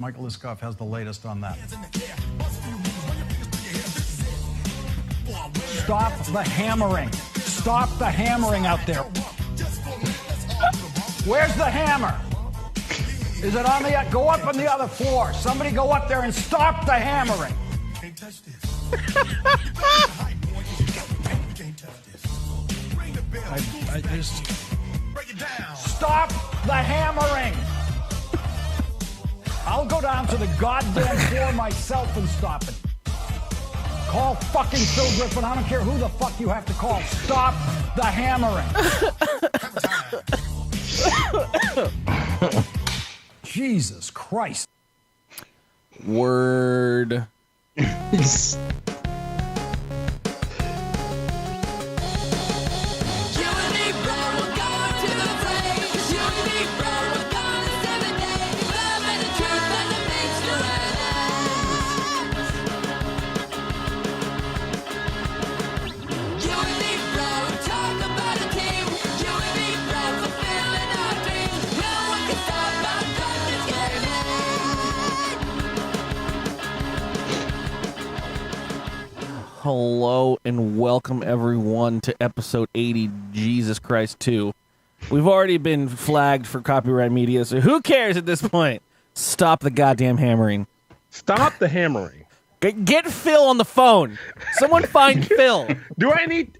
Michael Iskoff has the latest on that. Stop the hammering. Stop the hammering out there. Where's the hammer? Is it on the... Go up on the other floor. Somebody go up there and stop the hammering. I just... Stop the hammering. I'll go down to the goddamn floor myself and stop it. Call fucking Phil Griffin. I don't care who the fuck you have to call. Stop the hammering. Jesus Christ. Word. Hello and welcome everyone to episode 80, Jesus Christ 2. We've already been flagged for copyright media, so who cares at this point? Stop the goddamn hammering. Stop the hammering. Get Phil on the phone. Someone find Phil.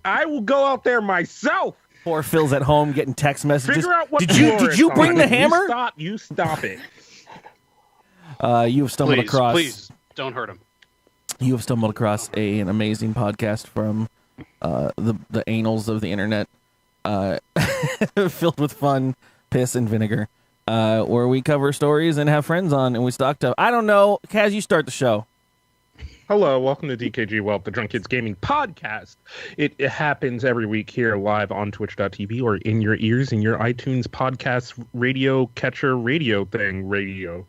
I will go out there myself. Poor Phil's at home getting text messages. Figure out what Did you bring the hammer? You stop it. You have stumbled across... Please, don't hurt him. You have stumbled across an amazing podcast from the annals of the internet, filled with fun, piss, and vinegar, where we cover stories and have friends on, and we stock up. I don't know. Kaz, you start the show. Hello, welcome to dkgWELP, the Drunk Kids Gaming Podcast. It happens every week here live on twitch.tv or in your ears in your iTunes podcast radio catcher radio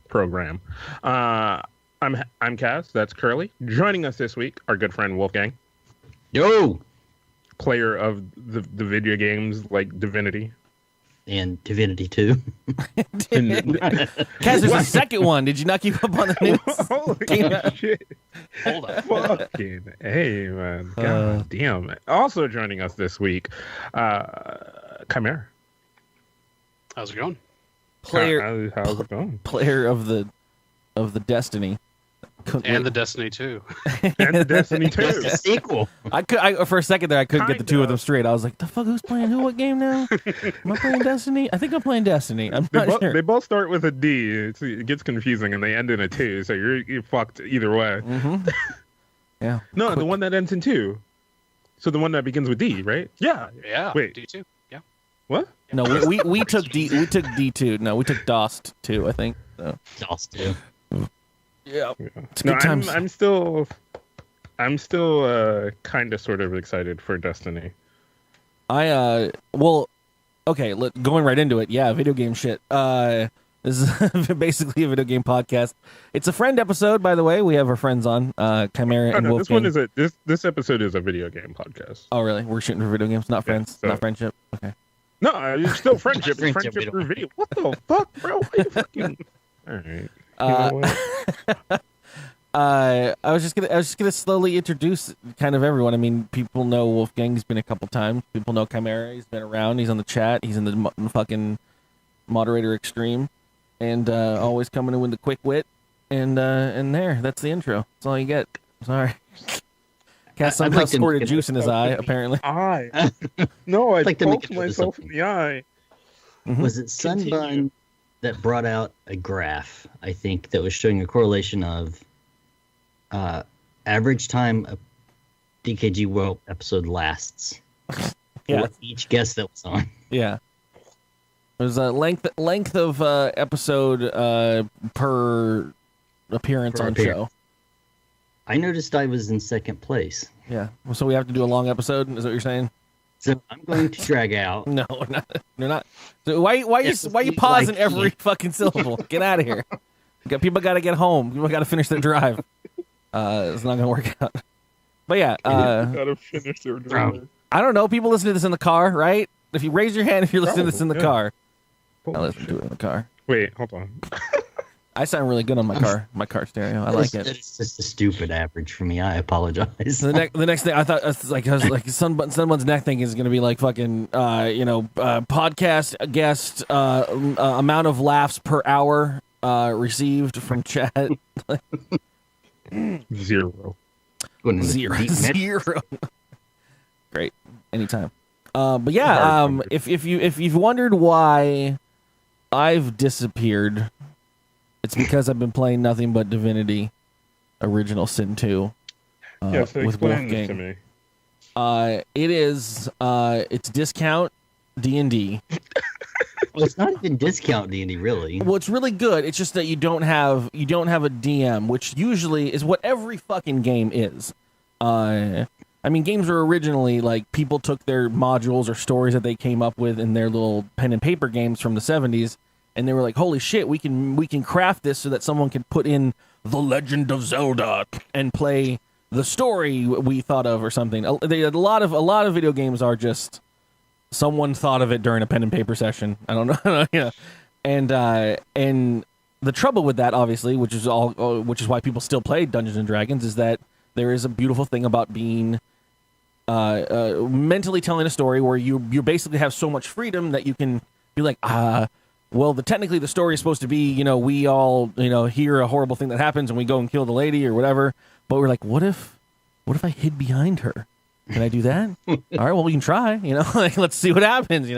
program. I'm Cass. That's Curly. Joining us this week, our good friend Wulfegang. Yo! Player of the video games like Divinity. And Divinity 2. Cass, there's a second one. Did you not keep up on the news? Holy shit. Hold on. Fucking hey, man. God damn it. Also joining us this week, Chimaera. How's it going? How's it going? Player of the Destiny. And the Destiny 2. And the Destiny 2. That's the sequel. I for a second there, I couldn't get the two of them straight. I was like, the fuck, who's playing who? What game now? Am I playing Destiny? I think I'm playing Destiny. I'm not sure. They both start with a D. It gets confusing, and they end in a 2, so you're fucked either way. Mm-hmm. Yeah. No, the one that ends in 2. So the one that begins with D, right? Yeah. Yeah. Wait. D2. Yeah. What? No, we took D2. No, we took DOS 2, I think. So. DOS 2. Yeah. It's good times. I'm still kind of sort of excited for Destiny. Going right into it. Yeah, video game shit. This is basically a video game podcast. It's a friend episode, by the way. We have our friends on, Chimaera and Wulfegang. This episode is a video game podcast. Oh, really? We're shooting for video games, not friends, not friendship. Okay. No, it's still friendship. It's friendship through video. What the fuck, bro? Why you fucking... All right. I was just gonna slowly introduce kind of everyone. I mean, people know Wulfegang. He's been a couple times. People know Chimaera. He's been around. He's on the chat. He's in the fucking moderator extreme, and always coming in with the quick wit. And that's the intro. That's all you get. Sorry. Cass somehow squirted juice in his eye. Apparently. I like poked myself in the eye. Mm-hmm. Was it Sunbun that brought out a graph, I think, that was showing a correlation of average time a dkgWELP episode lasts? Yeah. For each guest that was on. Yeah. There's a length of episode per appearance on show. I noticed I was in second place. Yeah. So we have to do a long episode. Is that what you're saying? So I'm going to drag out. No, we're not. So why you pausing every fucking syllable? Get out of here. People got to get home. People got to finish their drive. It's not gonna work out. But yeah, gotta finish their drive. I don't know. People listen to this in the car, right? If you raise your hand, if you're listening to this in the car, I listen to it in the car. Wait, hold on. I sound really good on my car stereo. I like it. It's just a stupid average for me. I apologize. The next thing I thought I was like someone's neck thing is gonna be like fucking podcast guest amount of laughs per hour received from chat. Zero. Zero. Great. Anytime. But yeah, if you've wondered why I've disappeared, it's because I've been playing nothing but Divinity Original Sin 2 Yes, with explain this to Wulfegang. me. It's discount D&D. Well, it's not even discount D&D, really. Well, it's really good. It's just that you don't have a DM, which usually is what every fucking game is. I mean, games were originally like people took their modules or stories that they came up with in their little pen and paper games from the 70s, and they were like, "Holy shit, we can craft this so that someone can put in The Legend of Zelda and play the story we thought of or something." A lot of video games are just someone thought of it during a pen and paper session. I don't know, yeah. And the trouble with that, obviously, which is why people still play Dungeons and Dragons, is that there is a beautiful thing about being mentally telling a story where you basically have so much freedom that you can be like, well, technically the story is supposed to be, we all, hear a horrible thing that happens and we go and kill the lady or whatever. But we're like, what if I hid behind her? Can I do that? All right, well, we can try, like, let's see what happens,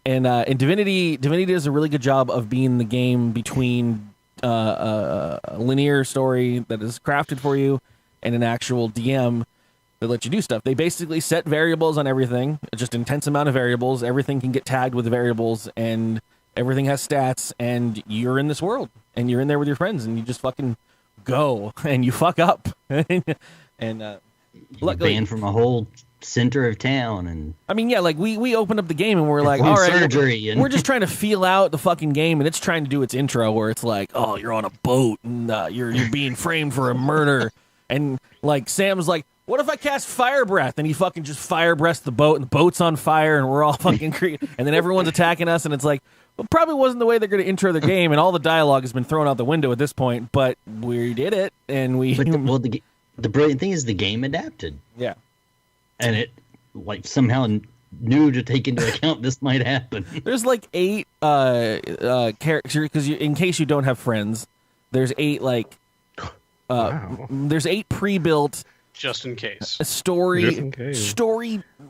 And Divinity does a really good job of being the game between a linear story that is crafted for you and an actual DM that lets you do stuff. They basically set variables on everything, just intense amount of variables. Everything can get tagged with variables, and everything has stats, and you're in this world, and you're in there with your friends, and you just fucking go, and you fuck up. and You're banned from a whole center of town, and I mean, yeah, like we opened up the game and we're like, all right, we're just trying to feel out the fucking game, and it's trying to do its intro where it's like, oh, you're on a boat and you're being framed for a murder, and like Sam's like, what if I cast fire breath? And he fucking just fire breaths the boat, and the boat's on fire, and we're all fucking and then everyone's attacking us, and it's like, well, probably wasn't the way they're going to intro the game, and all the dialogue has been thrown out the window at this point, but we did it, and we. But the brilliant thing is the game adapted. Yeah. And it like somehow knew to take into account this might happen. There's like 8 characters, because in case you don't have friends, there's 8 like Wow. there's 8 pre-built Just in case. story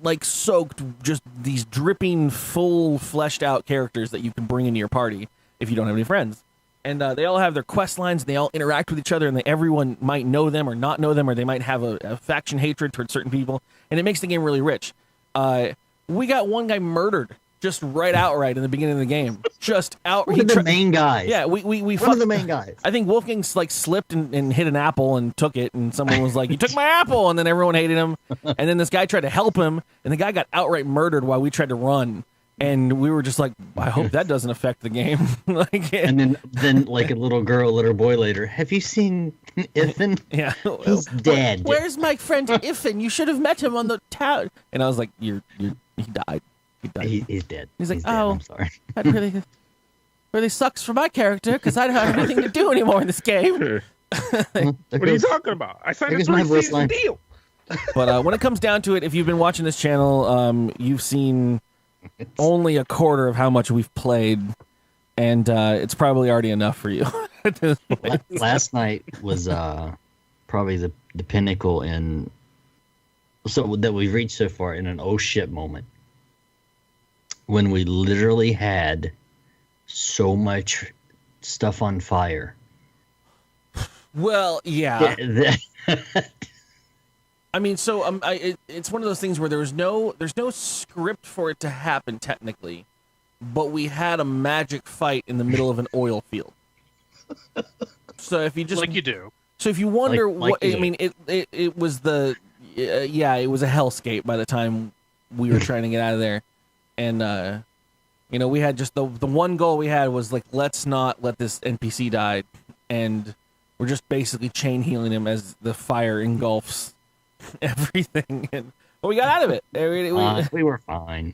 like soaked, just these dripping, full fleshed out characters that you can bring into your party if you don't have any friends. And they all have their quest lines, and they all interact with each other, and everyone might know them or not know them, or they might have a faction hatred towards certain people, and it makes the game really rich. We got one guy murdered just outright in the beginning of the game. Just out. One of the main guys. Yeah, we one of the main guys. I think Wulfegang like slipped and hit an apple and took it, and someone was like, "You took my apple," and then everyone hated him. And then this guy tried to help him, and the guy got outright murdered while we tried to run. And we were just like, I hope that doesn't affect the game. And then like a little boy later, have you seen Iffin? Yeah, he's dead. Where's my friend Iffin? You should have met him on the town. And I was like, he died. He died. He's dead. He's like, dead. I'm sorry. That really sucks for my character because I don't have anything to do anymore in this game. What are you talking about? I signed a 3-season deal. But when it comes down to it, if you've been watching this channel, you've seen only a quarter of how much we've played, and it's probably already enough for you. Last night was probably the pinnacle that we've reached so far in an oh shit moment, when we literally had so much stuff on fire. Well, yeah. I mean, so it's one of those things where there's no script for it to happen technically, but we had a magic fight in the middle of an oil field. So if you just like you do, so if you wonder like I mean, it was it was a hellscape by the time we were trying to get out of there, and we had just the one goal we had was like, let's not let this NPC die, and we're just basically chain healing him as the fire engulfs everything, but we got out of it. We were fine.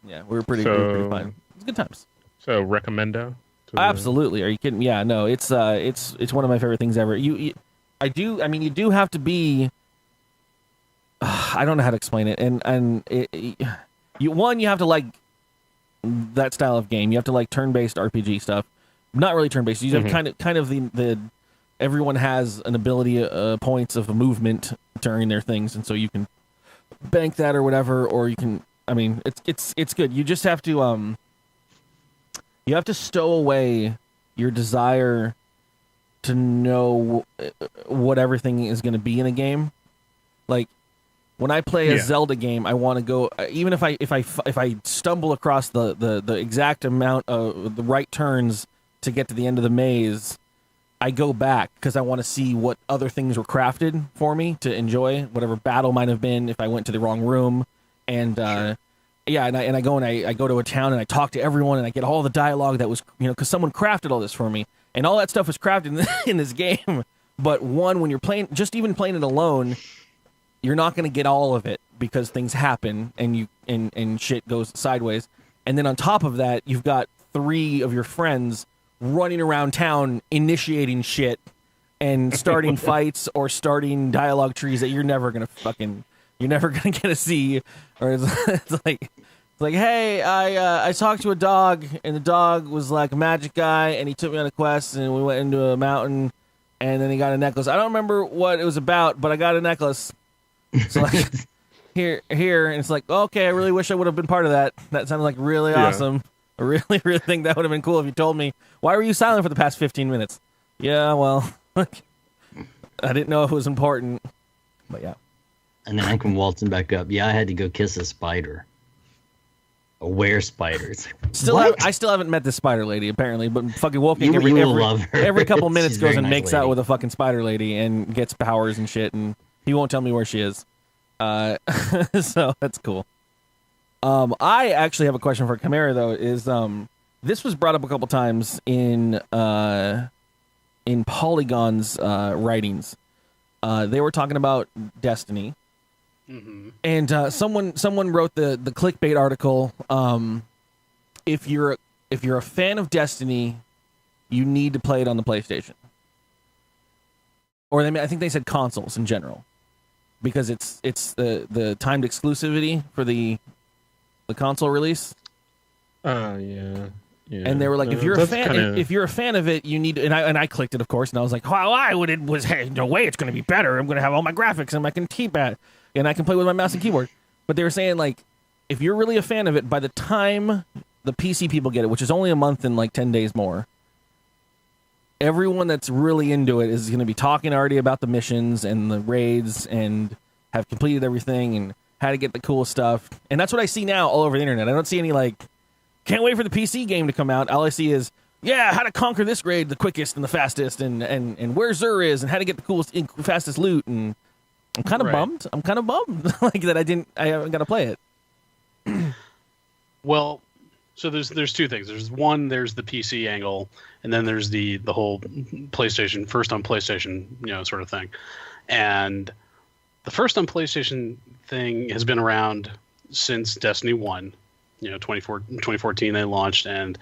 Yeah, we were pretty fine. It was good times. So recommendo. Absolutely. Are you kidding? Yeah, no, it's one of my favorite things ever. You do have to be. I don't know how to explain it, you have to like that style of game. You have to like turn-based RPG stuff. Not really turn-based. You have kind of the everyone has an ability points of movement during their things, and so you can bank that or whatever, or you can. I mean, it's good. You just have to you have to stow away your desire to know what everything is going to be in a game. Like when I play a Zelda game, I want to go. Even if I stumble across the exact amount of the right turns to get to the end of the maze, I go back because I want to see what other things were crafted for me to enjoy, whatever battle might have been if I went to the wrong room, and I go to a town and I talk to everyone and I get all the dialogue that was because someone crafted all this for me, and all that stuff was crafted in this game. But when you're playing, just even playing it alone, you're not going to get all of it because things happen and shit goes sideways. And then on top of that, you've got 3 of your friends running around town initiating shit and starting fights or starting dialogue trees that you're never gonna get to see. Or it's like, hey, I talked to a dog and the dog was like a magic guy and he took me on a quest and we went into a mountain and then he got a necklace. I don't remember what it was about, but I got a necklace. So like here and it's like, okay, I really wish I would have been part of that. That sounded like really awesome. I really, really think that would have been cool if you told me, why were you silent for the past 15 minutes? Yeah, well, I didn't know if it was important, but yeah. And then I come waltzing back up. Yeah, I had to go kiss a spider. A were-spider. I still haven't met this spider lady, apparently, but fucking Wulfegang every couple minutes goes and makes out with a fucking spider lady and gets powers and shit, and he won't tell me where she is. So that's cool. I actually have a question for Chimaera, though. Is this was brought up a couple times in Polygon's writings? They were talking about Destiny, and someone wrote the clickbait article. If you're a fan of Destiny, you need to play it on the PlayStation, or I think they said consoles in general, because it's the timed exclusivity for the console release. Yeah. And they were like, if you're a fan of it, you need to, and I clicked it, of course, and I was like, well, no way it's going to be better. I'm going to have all my graphics and I can keypad and I can play with my mouse and keyboard. But they were saying, like, if you're really a fan of it, by the time the PC people get it, which is only a month and like 10 days more, everyone that's really into it is going to be talking already about the missions and the raids and have completed everything and how to get the cool stuff. And that's what I see now all over the internet. I don't see any like, can't wait for the PC game to come out. All I see is, how to conquer this raid the quickest and the fastest, and where Zur is, and how to get the coolest, fastest loot. And I'm kind of bummed. I'm kind of bummed like that I haven't got to play it. Well, so there's 2 things. There's the PC angle, and then there's the whole PlayStation, first on PlayStation, sort of thing. And the first on PlayStation thing has been around since Destiny 1. 2014 they launched, and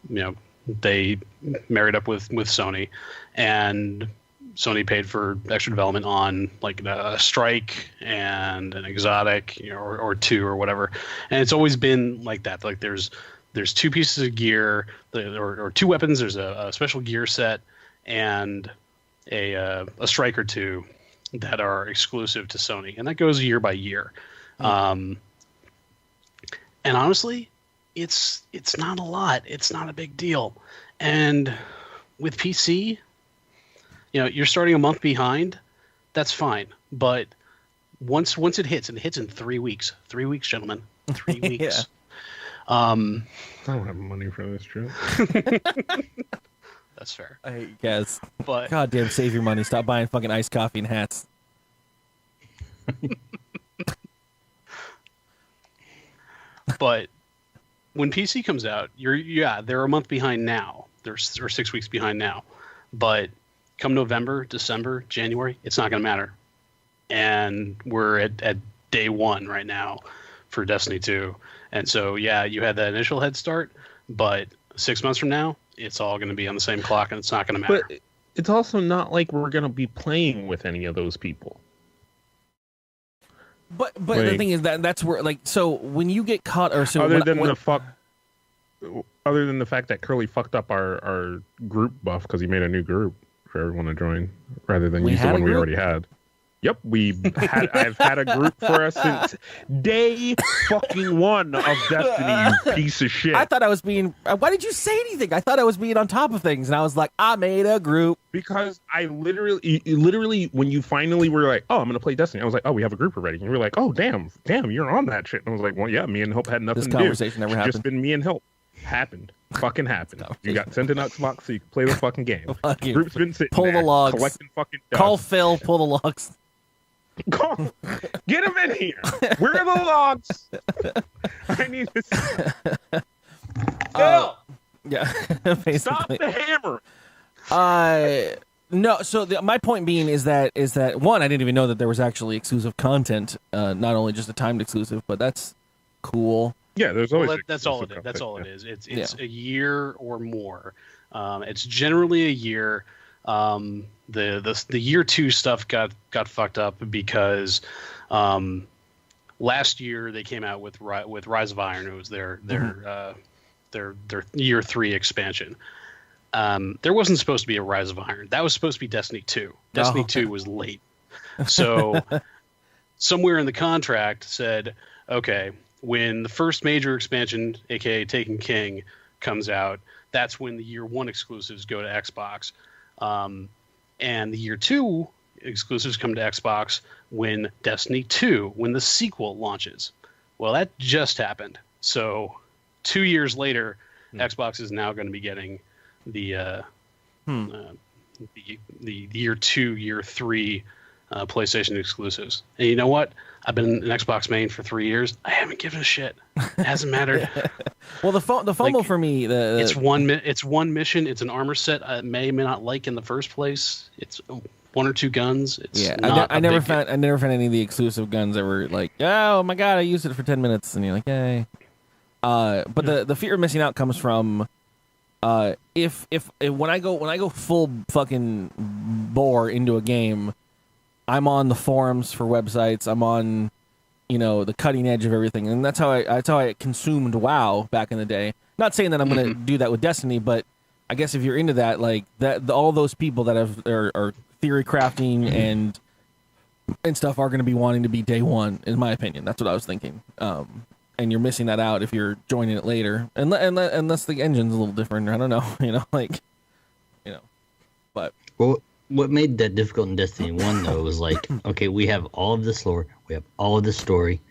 they married up with Sony, and Sony paid for extra development on like a strike and an exotic, or 2 or whatever. And it's always been like that. Like there's 2 pieces of gear, or 2 weapons. There's a special gear set and a strike or 2 that are exclusive to Sony, and that goes year by year. And honestly, it's not a lot. It's not a big deal. And with PC, you're starting a month behind. That's fine. But once it hits, and it hits in 3 weeks. 3 weeks, gentlemen. 3 weeks. I don't have money for this trip. That's fair. I guess. But goddamn, save your money. Stop buying fucking iced coffee and hats. But when PC comes out, they're a month behind now. They're 6 weeks behind now. But come November, December, January, it's not going to matter. And we're at day 1 right now for Destiny 2. And so, you had that initial head start, but 6 months from now, it's all going to be on the same clock, and it's not going to matter. But it's also not like we're going to be playing with any of those people. But the thing is that's where, like, so when you get caught, or so other than the fact that Curly fucked up our group buff because he made a new group for everyone to join rather than use the one we already had. Yep, I've had a group for us since day fucking 1 of Destiny, you piece of shit. I thought I was being... Why did you say anything? I thought I was being on top of things, and I was like, I made a group. Because I literally, when you finally were like, oh, I'm going to play Destiny, I was like, oh, we have a group already. And you were like, oh, damn, you're on that shit. And I was like, well, yeah, me and Hope had nothing to do. This conversation never happened. Just been me and Hope. Fucking happened. You got sent an Xbox so you can play the fucking game. Group's been sitting pull there the logs. collecting fucking dust. Call Phil, pull the logs. Get him in here. Where are the logs? I need to see. Phil! Yeah, basically. Stop the hammer. No, so my point being is that one, I didn't even know that there was actually exclusive content, not only just a timed exclusive, but that's cool. Yeah, there's always that's all it is. That's all it is. It's a year or more. It's generally a year. The year 2 stuff got fucked up because last year they came out with Rise of Iron. It was their year 3 expansion. There wasn't supposed to be a Rise of Iron. That was supposed to be Destiny 2. Destiny 2 was late. So somewhere in the contract said, okay, when the first major expansion, aka Taken King, comes out, that's when the year 1 exclusives go to Xbox. And the year 2 exclusives come to Xbox when Destiny 2, when the sequel launches. Well, that just happened. So 2 years later, Xbox is now going to be getting the year 2, year 3 PlayStation exclusives. And you know what? I've been an Xbox main for 3 years. I haven't given a shit. It hasn't mattered. Well, the FOMO for me, it's one mission. It's an armor set I may not like in the first place. It's 1 or 2 guns. It's I never found any of the exclusive guns that were like, oh my god, I used it for 10 minutes, and you're like, yay. But the fear of missing out comes from if when I go full fucking bore into a game, I'm on the forums for websites. I'm on, the cutting edge of everything, and that's how I consumed WoW back in the day. Not saying that I'm going to do that with Destiny, but I guess if you're into that, like that, all those people that are theory crafting and stuff are going to be wanting to be day one, in my opinion. That's what I was thinking. And you're missing that out if you're joining it later, unless the engine's a little different. I don't know, but. Well, what made that difficult in Destiny 1, though, was like, okay, we have all of this lore, we have all of this story,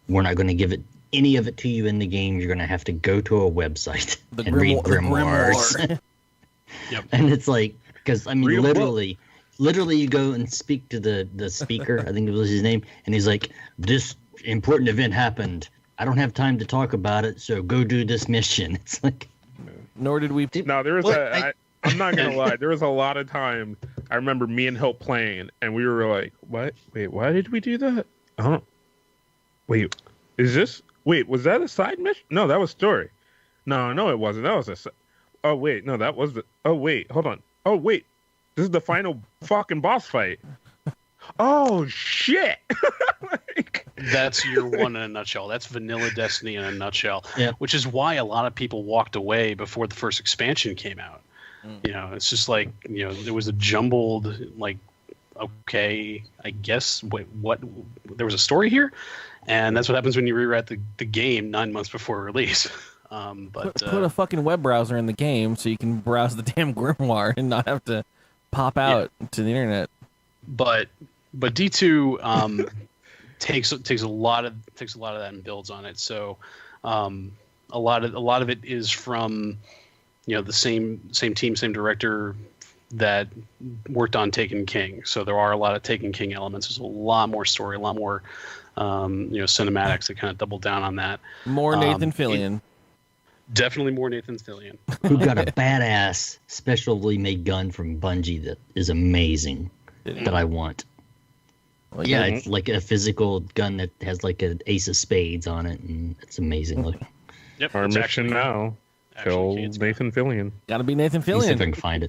we're not going to give any of it to you in the game, you're going to have to go to a website and read grimoires. Yep. And it's like, because, I mean, literally you go and speak to the speaker, I think it was his name, and he's like, this important event happened, I don't have time to talk about it, so go do this mission. It's like... Nor did we... No, there was I'm not going to lie. There was a lot of time I remember me and Hope playing, and we were like, what? Wait, why did we do that? Oh. Wait, was that a side mission? No, that was story. No, it wasn't. That was oh, wait, no, that was oh, wait, hold on. Oh, wait, this is the final fucking boss fight. Oh, shit. That's year 1 in a nutshell. That's vanilla Destiny in a nutshell, yeah. Which is why a lot of people walked away before the first expansion came out. It's just like, there was a jumbled, like, okay, I guess, what there was a story here, and that's what happens when you rewrite the game 9 months before release. But put a fucking web browser in the game so you can browse the damn grimoire and not have to pop out to the internet. But D2 takes a lot of that and builds on it. So a lot of it is from the same team, same director that worked on Taken King. So there are a lot of Taken King elements. There's a lot more story, a lot more cinematics that kind of double down on that. More Nathan Fillion. Definitely more Nathan Fillion. Who got a badass specially made gun from Bungie that is amazing that I want. Well, yeah, it's like a physical gun that has like an ace of spades on it, and it's amazing looking. Yep, Our mission now. Till Keats. Nathan Fillion. Gotta be Nathan Let me see if I Fillion. can find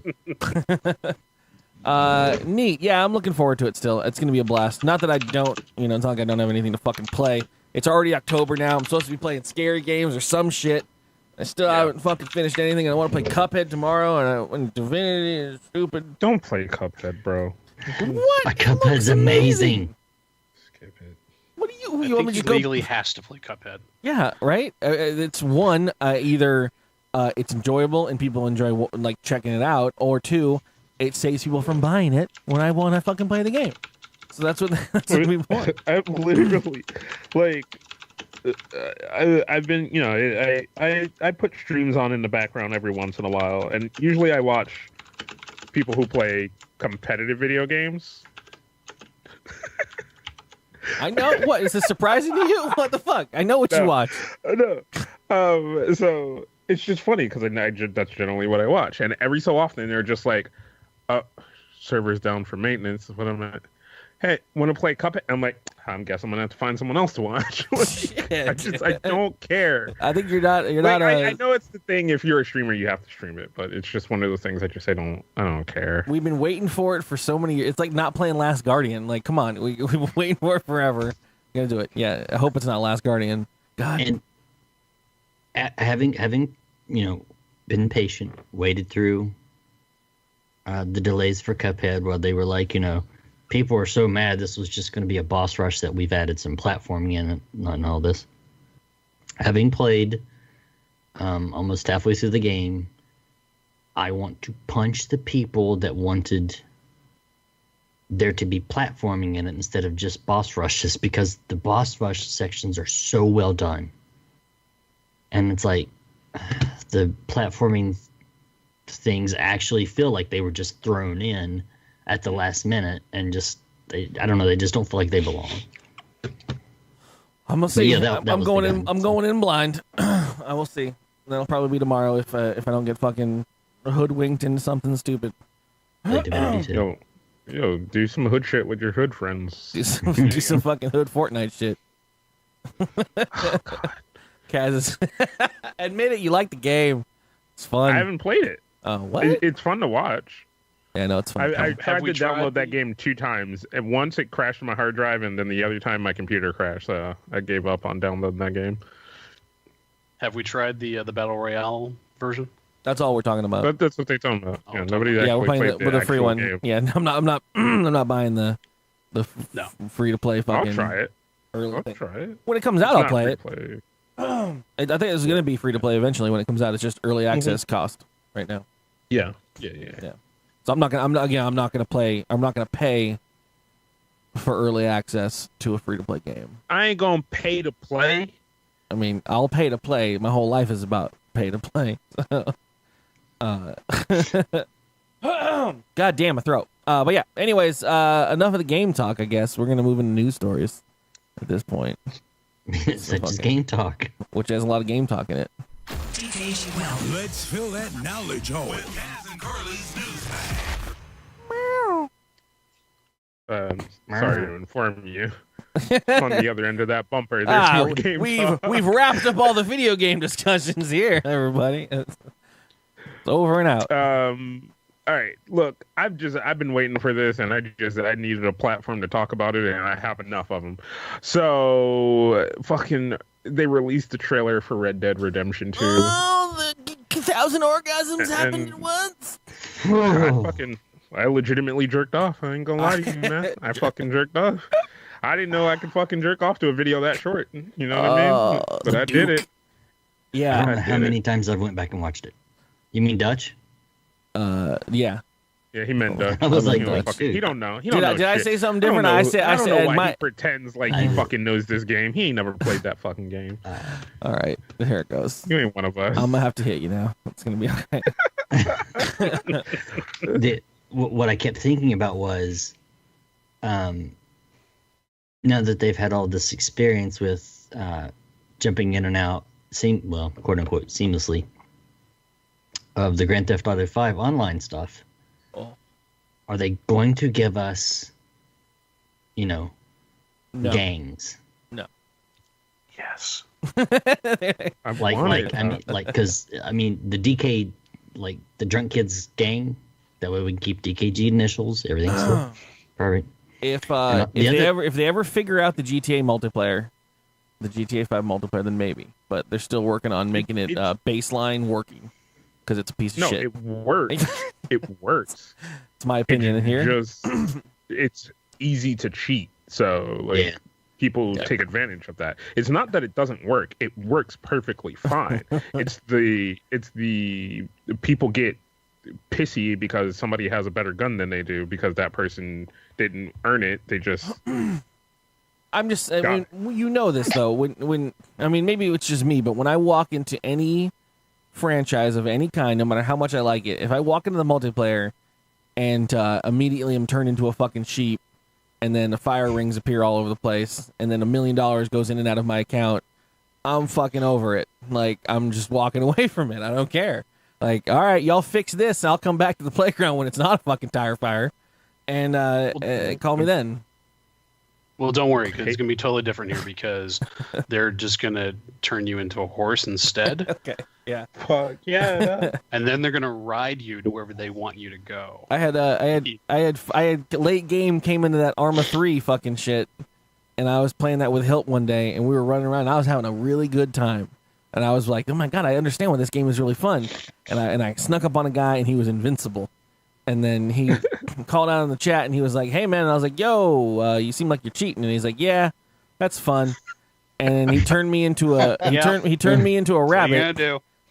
it. Neat. Yeah, I'm looking forward to it still. It's gonna be a blast. Not that I don't, it's not like I don't have anything to fucking play. It's already October now. I'm supposed to be playing scary games or some shit. I still haven't fucking finished anything. And I want to play Cuphead tomorrow, and Divinity is stupid. Don't play Cuphead, bro. What? Cuphead's amazing. Skip it. What do I you want think me he to go? legally has to play Cuphead. Yeah, right. It's one, either it's enjoyable and people enjoy like checking it out, or two, it saves people from buying it when I want to fucking play the game. So that's what we want. I've literally, like, I've been, I put streams on in the background every once in a while, and usually I watch people who play competitive video games. I know. What is this surprising to you? What the fuck? I know what you watch. No. So it's just funny because that's generally what I watch, and every so often they're just like, servers down for maintenance. What I'm at. Hey, want to play Cuphead? I'm like, I guess I'm gonna have to find someone else to watch. I don't care. I think you're not. I know it's the thing. If you're a streamer, you have to stream it, but it's just one of those things I just I don't care. We've been waiting for it for so many years. It's like not playing Last Guardian. Like, come on, we've been waiting for it forever. Gonna do it. Yeah, I hope it's not Last Guardian. God. And having been patient, waited through the delays for Cuphead, while they were like, people were so mad this was just going to be a boss rush that we've added some platforming in and all this. Having played almost halfway through the game, I want to punch the people that wanted there to be platforming in it instead of just boss rushes, because the boss rush sections are so well done. And it's like the platforming things actually feel like they were just thrown in at the last minute, and they just don't feel like they belong. I'm gonna see. Yeah, I'm going in blind. I will see. That'll probably be tomorrow if I don't get fucking hoodwinked into something stupid. Yo, do some hood shit with your hood friends. Do some fucking hood Fortnite shit. Oh, God. Kaz, admit it. You like the game. It's fun. I haven't played it. Oh, what? It's fun to watch. Yeah, no, it's fun. I tried to download that game 2 times, and once it crashed my hard drive, and then the other time my computer crashed. So I gave up on downloading that game. Have we tried the Battle Royale version? That's all we're talking about. But that's what they're talking about. Oh, Yeah, nobody Yeah, we're actually playing played with the a free actual one. game. Yeah, I'm not buying the free to play fucking. I'll try it. Early I'll thing. try it. When it comes out, I'll play it. Play. I think it's going to be free to play eventually when it comes out. It's just early access cost right now. Yeah. So I'm not gonna pay for early access to a free to play game. I ain't gonna pay to play. I mean, I'll pay to play. My whole life is about pay to play. God damn, my throat. But yeah. Anyways, enough of the game talk. I guess we're gonna move into news stories at this point. Such as game talk, which has a lot of game talk in it. dkgWELP. Let's fill that knowledge hole. With Kaz and Carly's news bag. Sorry to inform you. On the other end of that bumper, there's more game talk. We've wrapped up all the video game discussions here, everybody. It's over and out. All right, look, I've been waiting for this, and I needed a platform to talk about it, and I have enough of them. So, they released the trailer for Red Dead Redemption 2. Oh, the 1,000 orgasms happened at once. I legitimately jerked off. I ain't gonna lie to you, man. I fucking jerked off. I didn't know I could fucking jerk off to a video that short. You know what I mean? But I did it. Yeah. I don't know how many times I've went back and watched it. You mean Dutch? Yeah. Yeah, he meant Dutch. I was like, he don't know. He Did don't know I shit. say something different? I said don't know why he pretends like he fucking knows this game. He ain't never played that fucking game. All right, here it goes. You ain't one of us. I'm gonna have to hit you now. It's gonna be okay. What I kept thinking about was, now that they've had all this experience with jumping in and out, quote unquote, seamlessly, of the Grand Theft Auto 5 online stuff, are they going to give us, No. gangs? No. Yes. Because the DK, like the Drunk Kids gang, that way we can keep DKG initials. Everything's still perfect. If they ever figure out the GTA multiplayer, the GTA 5 multiplayer, then maybe. But they're still working on making it baseline working because it's a piece of shit. No, it works. It works. It's my opinion here. It's easy to cheat, so people take advantage of that. It's not that it doesn't work; it works perfectly fine. it's the people get pissy because somebody has a better gun than they do because that person didn't earn it. They just. I'm just. I mean, you know this though. When maybe it's just me, but when I walk into any franchise of any kind, no matter how much I like it, if I walk into the multiplayer and immediately I'm turned into a fucking sheep, and then the fire rings appear all over the place, and then $1 million goes in and out of my account, I'm fucking over it. Like, I'm just walking away from it. I don't care. Like, all right, y'all fix this, and I'll come back to the playground when it's not a fucking tire fire, and call me then. Well, don't worry, because it's going to be totally different here because they're just going to turn you into a horse instead. Okay, yeah. Fuck yeah. And then they're going to ride you to wherever they want you to go. I had late game came into that Arma 3 fucking shit, and I was playing that with Hilt one day, and we were running around, and I was having a really good time. And I was like, oh my God, I understand why this game is really fun. And I snuck up on a guy, and he was invincible. And then he called out in the chat, and he was like, hey, man. And I was like, yo, you seem like you're cheating. And he's like, yeah, that's fun. And he turned me into a he turned me into a rabbit.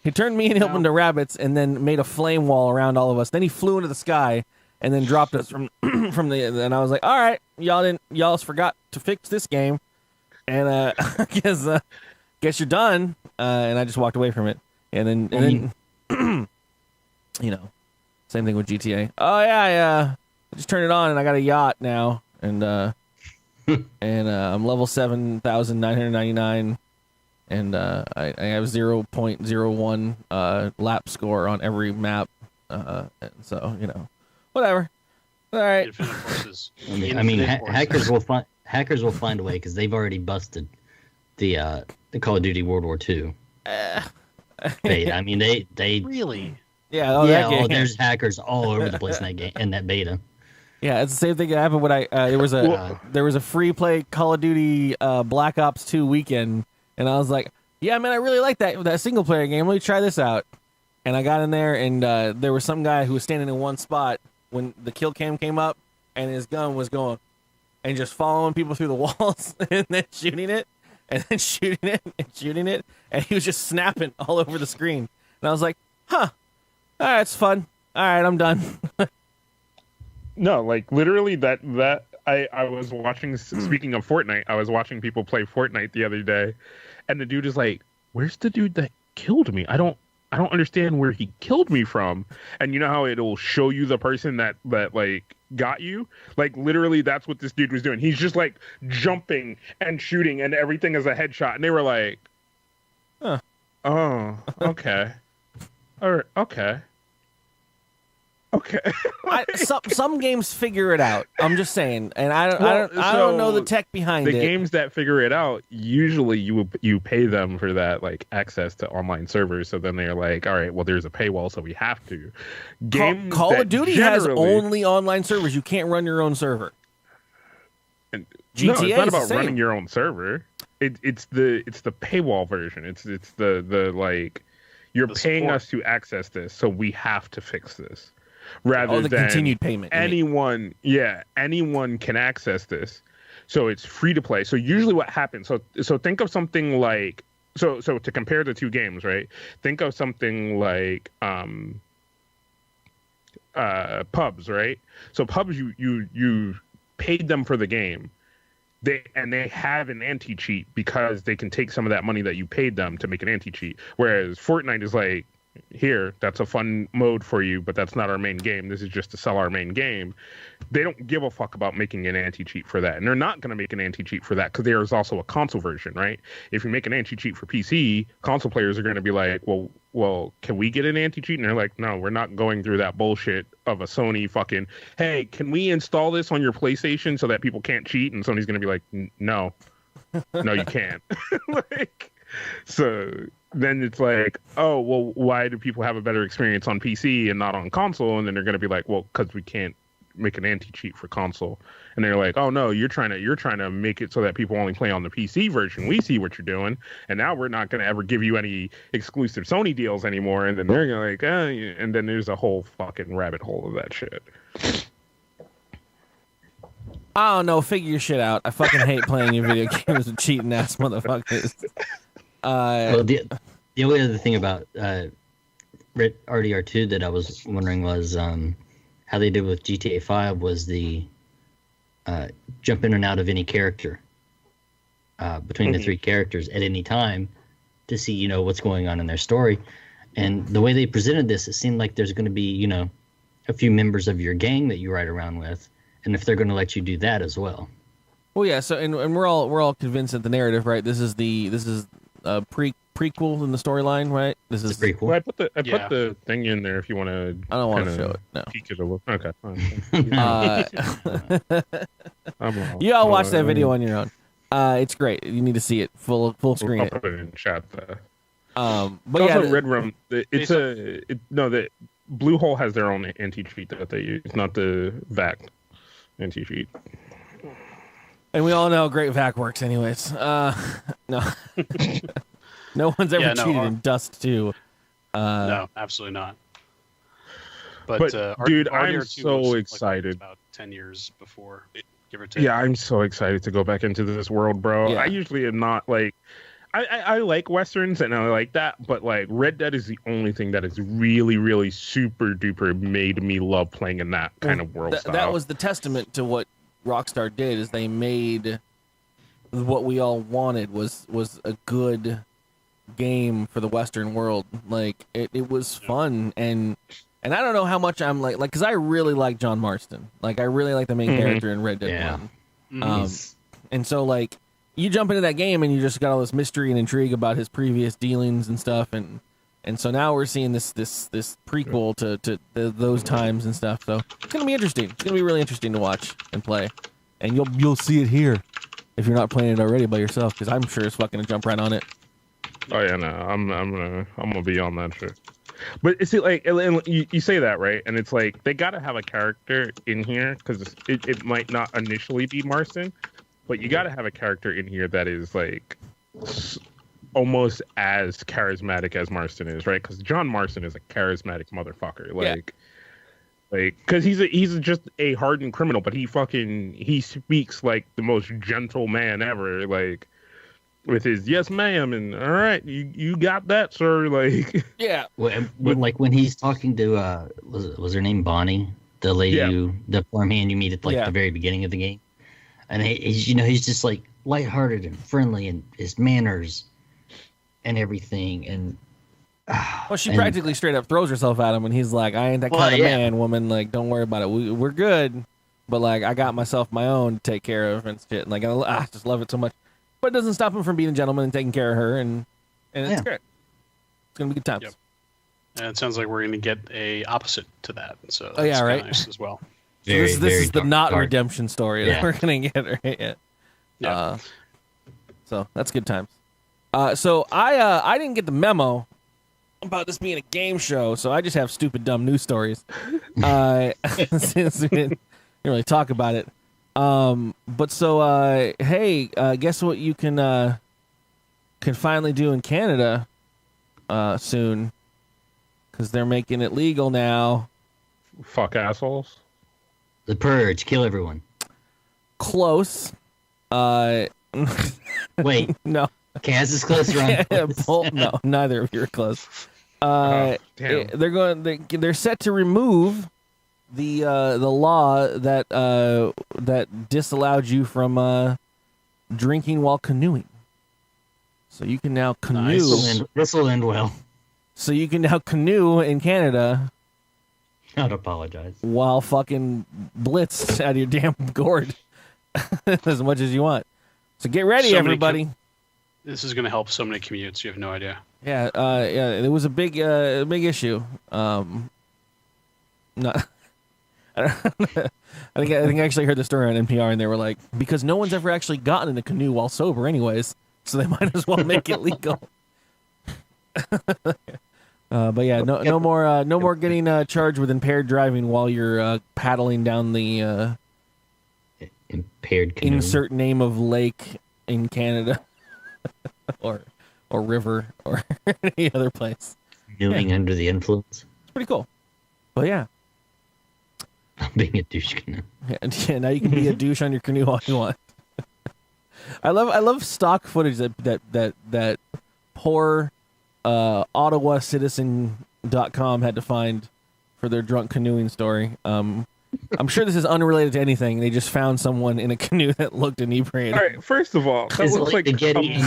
He turned me and Hilton into rabbits, and then made a flame wall around all of us. Then he flew into the sky, and then dropped us from and I was like, all right, y'all forgot to fix this game, and I guess you're done. And I just walked away from it, and then you know. Same thing with GTA. Oh yeah. I just turned it on and I got a yacht now, and I'm level 7,999, and I have 0.01 lap score on every map. And so whatever. All right. Hackers will find a way because they've already busted the Call of Duty World War II. They really. Yeah, there's hackers all over the place in that game, in that beta. Yeah, it's the same thing that happened when there was a free play Call of Duty Black Ops 2 weekend, and I was like, yeah, man, I really like that single player game. Let me try this out. And I got in there, and there was some guy who was standing in one spot when the kill cam came up, and his gun was going and just following people through the walls and then shooting it, and then shooting it and shooting it, and he was just snapping all over the screen. And I was like, huh. All right, it's fun. All right, I'm done. No, like literally that I was watching, speaking of Fortnite, I was watching people play Fortnite the other day, and the dude is like, where's the dude that killed me? I don't understand where he killed me from. And you know how it'll show you the person that like got you? Like literally that's what this dude was doing. He's just like jumping and shooting and everything is a headshot. And they were like, huh. Oh, okay. Or okay. Some games figure it out. I'm just saying, and I don't know the tech behind it. The games that figure it out, usually you pay them for that, like access to online servers. So then they're like, all right, well, there's a paywall, so we have to. Call of Duty has only online servers. You can't run your own server. And GTA it's not about running your own server. It's the paywall version. It's the like. You're paying us to access this, so we have to fix this. Rather than continued payment. Anyone can access this. So it's free to play. So usually what happens, so think of something like so to compare the two games, right? Think of something like pubs, right? So pubs you paid them for the game. They have an anti-cheat because they can take some of that money that you paid them to make an anti-cheat. Whereas Fortnite is like, here, that's a fun mode for you, but that's not our main game. This is just to sell our main game. They don't give a fuck about making an anti-cheat for that. And they're not going to make an anti-cheat for that because there is also a console version, right? If you make an anti-cheat for PC, console players are going to be like, well, can we get an anti-cheat? And they're like, no, we're not going through that bullshit of a Sony fucking, hey, can we install this on your PlayStation so that people can't cheat? And Sony's going to be like, no, No, you can't. Like, so then it's like, oh, well, why do people have a better experience on PC and not on console? And then they're going to be like, well, because we can't make an anti-cheat for console. And they're like, oh no, you're trying to make it so that people only play on the PC version. We see what you're doing, and now we're not going to ever give you any exclusive Sony deals anymore. And then they're gonna like, and then there's a whole fucking rabbit hole of that shit. I don't know. Figure your shit out. I fucking hate playing your video games with cheating ass motherfuckers. Well, the only other thing about RDR2 that I was wondering was how they did with GTA 5 was the jump in and out of any character between the three characters at any time to see, you know, what's going on in their story. And the way they presented this, it seemed like there's going to be, you know, a few members of your gang that you ride around with, and if they're going to let you do that as well. Well, yeah. So, and we're all convinced that the narrative, right? This is a prequel in the storyline, right? This is prequel. Well, I put the thing in there if you want to. I don't want to show it. No. Peek it a little. Okay, fine. You all watch that video on your own. It's great. You need to see it full screen. I'll put it in chat. But it's yeah, also Red Room. The Blue Hole has their own anti-cheat that they use, not the VAC anti-cheat. And we all know how great VAC works, anyways. No, no one's ever cheated in Dust 2. No, absolutely not. But dude, RDR2 I'm so was excited. About 10 years before, give or take. Yeah, I'm so excited to go back into this world, bro. Yeah. I usually am not like. I like westerns and I like that, but like Red Dead is the only thing that has really, really super duper made me love playing in that kind of world style. That was the testament to what Rockstar did, is they made what we all wanted was a good game for the Western world. Like it was fun, and I don't know how much I'm like because I really like John Marston. Like I really like the main character in Red Dead 1. And so like you jump into that game and you just got all this mystery and intrigue about his previous dealings and stuff, and so now we're seeing this prequel to those times and stuff. So it's gonna be interesting. It's gonna be really interesting to watch and play, and you'll see it here if you're not playing it already by yourself, because I'm sure it's fucking gonna jump right on it. Oh yeah, no, I'm gonna be on that shit. But it's like you say that, right? And it's like they gotta have a character in here because it might not initially be Marston, but you gotta have a character in here that is like almost as charismatic as Marston is, right? Because John Marston is a charismatic motherfucker, like because he's just a hardened criminal, but he speaks like the most gentle man ever, like with his yes ma'am and all right, you got that, sir, like when he's talking to was her name Bonnie, the lady the farmhand you meet at like the very beginning of the game, and he's just like lighthearted and friendly, and his manners and everything, and well, she practically straight up throws herself at him when he's like, I ain't that kind of man, woman, like don't worry about it, we're good, but like I got myself my own to take care of and shit, and like I just love it so much. But it doesn't stop him from being a gentleman and taking care of her, and it's great. It's gonna be good times. Yep. And it sounds like we're gonna get a opposite to that, so that's nice as well. So this is the not redemption story that we're gonna get, right? Yeah. So that's good times. So I didn't get the memo about this being a game show, so I just have stupid dumb news stories. Since we didn't really talk about it. But so, hey, guess what you can finally do in Canada, soon, because they're making it legal now. Fuck assholes. The Purge, kill everyone. Close. Wait. No. Kansas close, Ron? No, neither of you are close. Damn. They're set to remove the law that disallowed you from drinking while canoeing. So you can now canoe. Nice. This will end well. So you can now canoe in Canada. I'd apologize. While fucking blitz out of your damn gourd as much as you want. So get ready, everybody. This is going to help so many commutes. You have no idea. Yeah, it was a big issue. Not. I think I actually heard the story on NPR, and they were like, because no one's ever actually gotten in a canoe while sober, anyways, so they might as well make it legal. But yeah, no more getting charged with impaired driving while you're paddling down the Impaired canoe. insert name of lake in Canada, or river, or any other place. Canoeing under the influence. It's pretty cool. But yeah. Being a douche canoe. Yeah, now you can be a douche on your canoe all you want. I love stock footage that poor OttawaCitizen.com had to find for their drunk canoeing story. I'm sure this is unrelated to anything. They just found someone in a canoe that looked inebriated. All right, first of all, that looks like a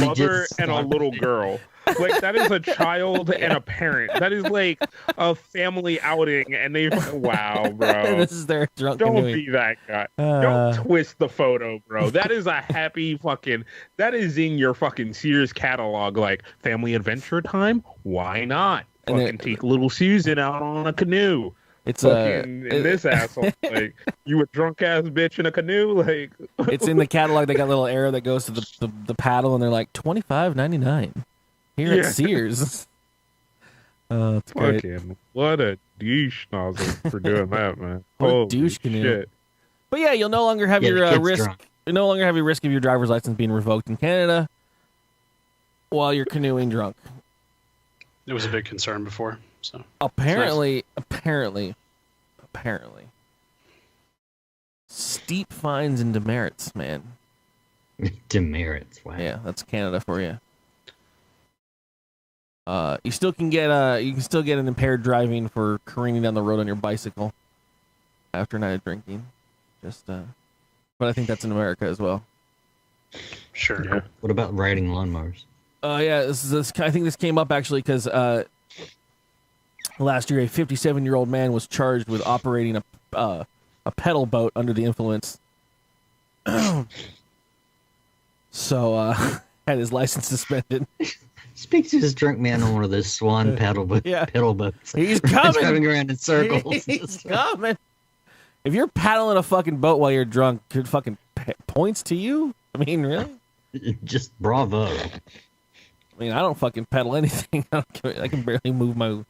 mother and a little girl. Like, that is a child and a parent. That is like a family outing, and wow, bro. This is their drunk Don't canoeing. be that guy. Don't twist the photo, bro. That is a happy fucking. That is in your fucking Sears catalog. Like, family adventure time. Why not? Fucking take little Susan out on a canoe. It's this asshole. Like, you a drunk ass bitch in a canoe. Like, it's in the catalog. They got a little arrow that goes to the paddle, and they're like $25.99 here at Sears. It's great. fucking what a douche nozzle for doing that, man. What a Holy douche canoe. shit. But yeah, you'll no longer have Yeah, the your kid's risk. drunk. You no longer have your risk of your driver's license being revoked in Canada while you're canoeing drunk. It was a big concern before. So Apparently, steep fines and demerits, man. Demerits. Wow. Yeah, that's Canada for you. You still can get an impaired driving for careening down the road on your bicycle after a night of drinking. But I think that's in America as well. sure. Yeah. What about riding lawnmowers? Yeah, I think this came up actually because last year a 57-year-old man was charged with operating a pedal boat under the influence. So had his license suspended. Speaks to this drunk man on one of those swan pedal boats. He's It's coming. driving around in circles. He's coming. If you're paddling a fucking boat while you're drunk, could fucking points to you? I mean, really? Just bravo. I mean, I don't fucking pedal anything. I can barely move my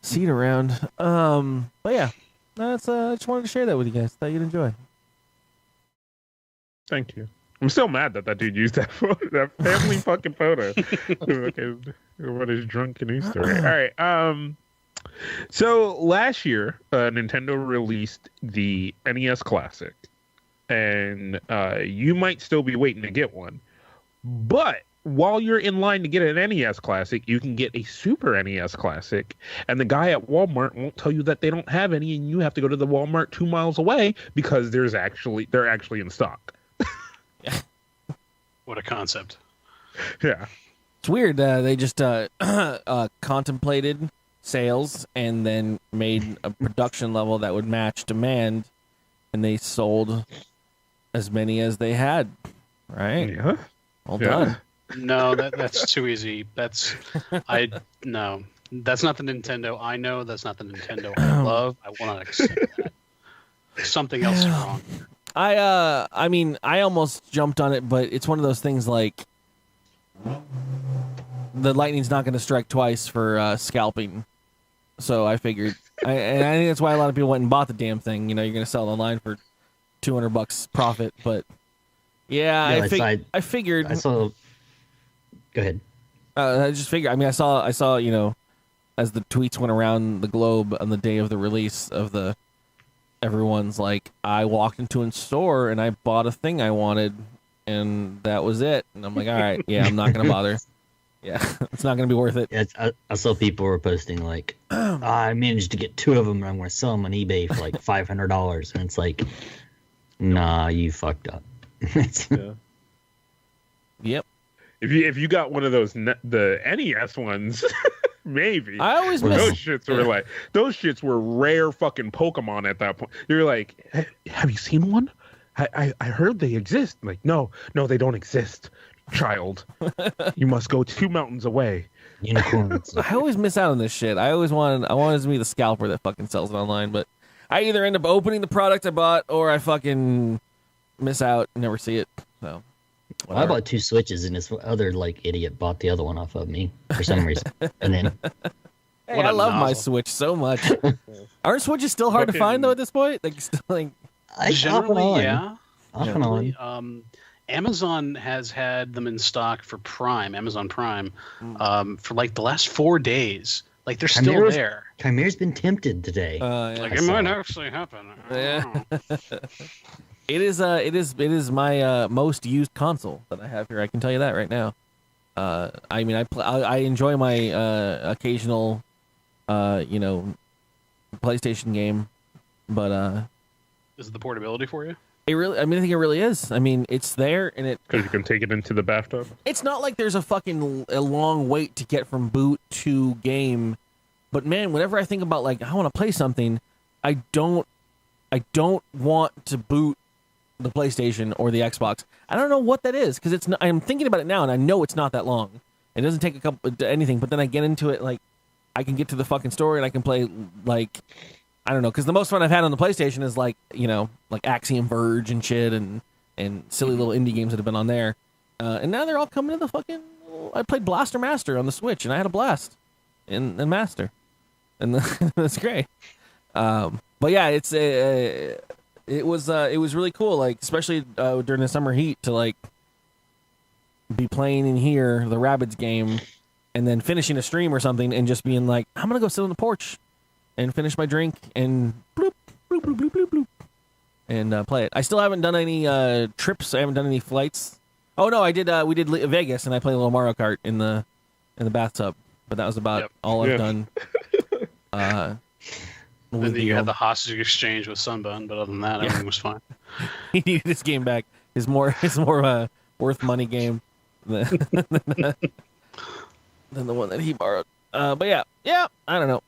seat around. But yeah, that's I just wanted to share that with you guys. Thought you'd enjoy. Thank you. I'm still mad that dude used that photo, that family fucking photo. What is drunk canoe story? All right. So last year, Nintendo released the NES Classic, and you might still be waiting to get one. But while you're in line to get an NES Classic, you can get a Super NES Classic, and the guy at Walmart won't tell you that they don't have any, and you have to go to the Walmart 2 miles away because they're actually in stock. What a concept. Yeah. It's weird. They just contemplated sales and then made a production level that would match demand, and they sold as many as they had. Right? Yeah. Well Yeah. done. No, that's too easy. That's no. That's not the Nintendo I know. That's not the Nintendo I love. I want to accept that. Something else is wrong. I mean, I almost jumped on it, but it's one of those things like the lightning's not going to strike twice for scalping. So I figured, and I think that's why a lot of people went and bought the damn thing. You know, you're going to sell it online for $200 profit, but yeah, I figured. I saw. Go ahead. I just figured. I mean, I saw. You know, as the tweets went around the globe on the day of the release of the. Everyone's like, I walked into a store and I bought a thing I wanted, and that was it. And I'm like, all right, yeah, I'm not gonna bother. Yeah, it's not gonna be worth it. Yeah, I saw people were posting like, I managed to get 2 of them, and I'm going to sell them on eBay for like $500. And it's like, nah, you fucked up. Yeah. Yep. If you got one of those the NES ones, maybe. I always those shits were rare fucking Pokemon at that point. You're like, have you seen one? I heard they exist. I'm like, no, they don't exist, child. You must go 2 mountains away. Unicorns. I always miss out on this shit. I wanted to be the scalper that fucking sells it online, but I either end up opening the product I bought or I fucking miss out and never see it. So Well, I bought 2 Switches, and this other idiot bought the other one off of me for some reason. And then hey, What I a love my nozzle. Switch so much. Aren't Switches still hard to find though at this point? Like still like off and Generally, on. yeah. Off and on. Generally, Amazon has had them in stock for Prime, Amazon Prime, for like the last 4 days. Like they're still Chimaera's- there. Chimaera's been tempted today. yeah. Like I it saw might it. actually happen. I Yeah. don't know. It is my most used console that I have here. I can tell you that right now. I mean, I enjoy my occasional, PlayStation game, but Is it the portability for you? I think it really is. I mean, it's there, and Because you can take it into the bathtub. it's not like there's a long wait to get from boot to game. But man, whenever I think about I want to play something, I don't want to boot the PlayStation or the Xbox. I don't know what that is because I'm thinking about it now, and I know it's not that long. It doesn't take anything, but then I get into it I can get to the fucking story and I can play I don't know, because the most fun I've had on the PlayStation is like Axiom Verge and shit and silly little indie games that have been on there. And now they're all coming to the fucking. I played Blaster Master on the Switch and I had a blast in Master, and that's great. But yeah, it was really cool, especially during the summer heat to be playing in here the Rabbids game, and then finishing a stream or something and just being like, I'm gonna go sit on the porch and finish my drink and bloop bloop bloop bloop bloop bloop and play it. I still haven't done any trips. I haven't done any flights. Oh no, I did. We did Vegas and I played a little Mario Kart in the bathtub, but that was about all I've done. And then you had the hostage exchange with Sunbun, but other than that, everything was fine. He needed his game back. His more worth money game than the one that he borrowed. But yeah, I don't know.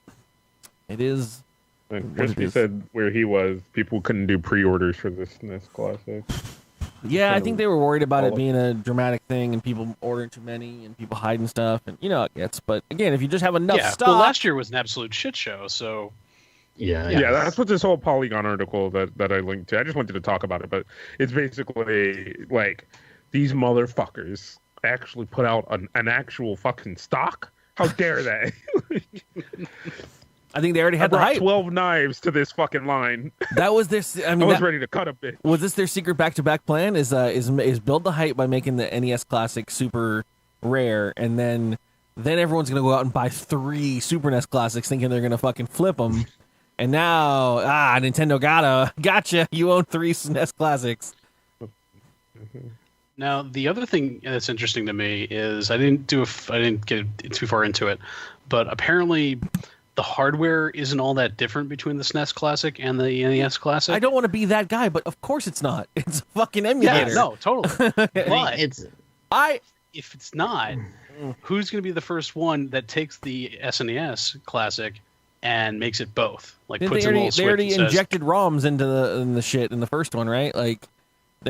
It is. And Crispy said where he was, people couldn't do pre-orders for this SNES Classic. Yeah, I think they were worried about it being a dramatic thing and people ordering too many and people hiding stuff, and you know how it gets. But again, if you just have enough stuff. Well, last year was an absolute shit show, so. Yeah, that's what this whole Polygon article that I linked to. I just wanted to talk about it, but it's basically these motherfuckers actually put out an actual fucking stock. How dare they? I think they already had the brought hype. 12 knives to this fucking line. That was this. I I mean, was ready to cut a bit. Was this their secret back-to-back plan? Is build the hype by making the NES Classic super rare, and then everyone's gonna go out and buy 3 Super NES Classics, thinking they're gonna fucking flip them. And now, Nintendo gotcha. You own 3 SNES Classics. Now, the other thing that's interesting to me is I didn't get too far into it, but apparently the hardware isn't all that different between the SNES Classic and the NES Classic. I don't want to be that guy, but of course it's not. It's a fucking emulator. Yeah, no, totally. But if it's not, who's going to be the first one that takes the SNES Classic and makes it both? They already injected ROMs into the shit in the first one, right? They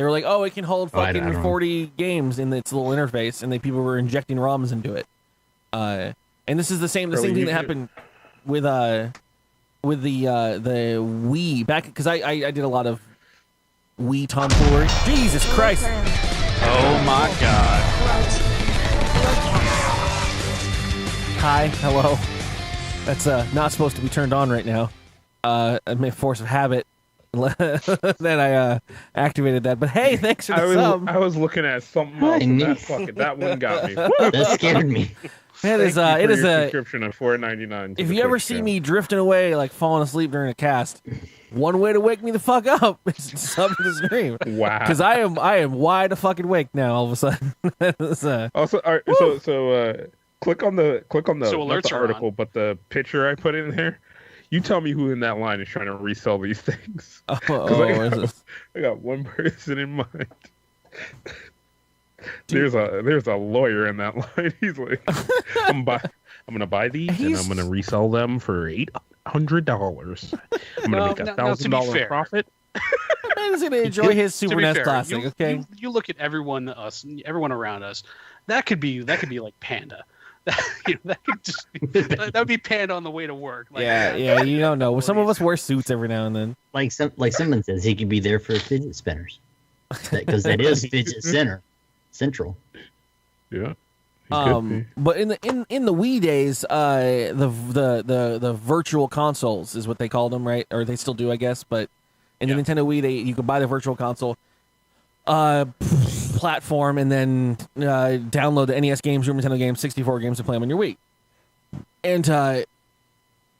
were like, oh, it can hold fucking 40 games in its little interface, and people were injecting ROMs into it. And this is the same thing that happened with the Wii back, because I did a lot of Wii tomfoolery. Jesus Christ! Oh my God! Hi, hello. That's not supposed to be turned on right now. Force of habit. Then I activated that. But hey, thanks for the sub. I was looking at something else, and that one got me. That scared me. It is a subscription of $4.99. If you ever see me drifting away, falling asleep during a cast, one way to wake me the fuck up is to sub to the stream. Wow. Because I am wide a fucking awake now. All of a sudden. Also, all right, so click on the not the article, but the picture I put in there. You tell me who in that line is trying to resell these things. I got one person in mind. There's a lawyer in that line. He's like, I'm gonna buy these and I'm gonna resell them for $800. I'm gonna make $1,000 profit. Man's gonna enjoy his Super NES Classic. You look at everyone around us. That could be like Panda. that could just that would be panned on the way to work. Like, yeah, you don't know. Some of us wear suits every now and then. Like someone says, he could be there for fidget spinners, because that is fidget central. Yeah. But in the Wii days, the virtual consoles is what they called them, right? Or they still do, I guess. But in the Nintendo Wii, you could buy the virtual console platform and then download the NES games, Super Nintendo games, 64 games to play them on your Wii. And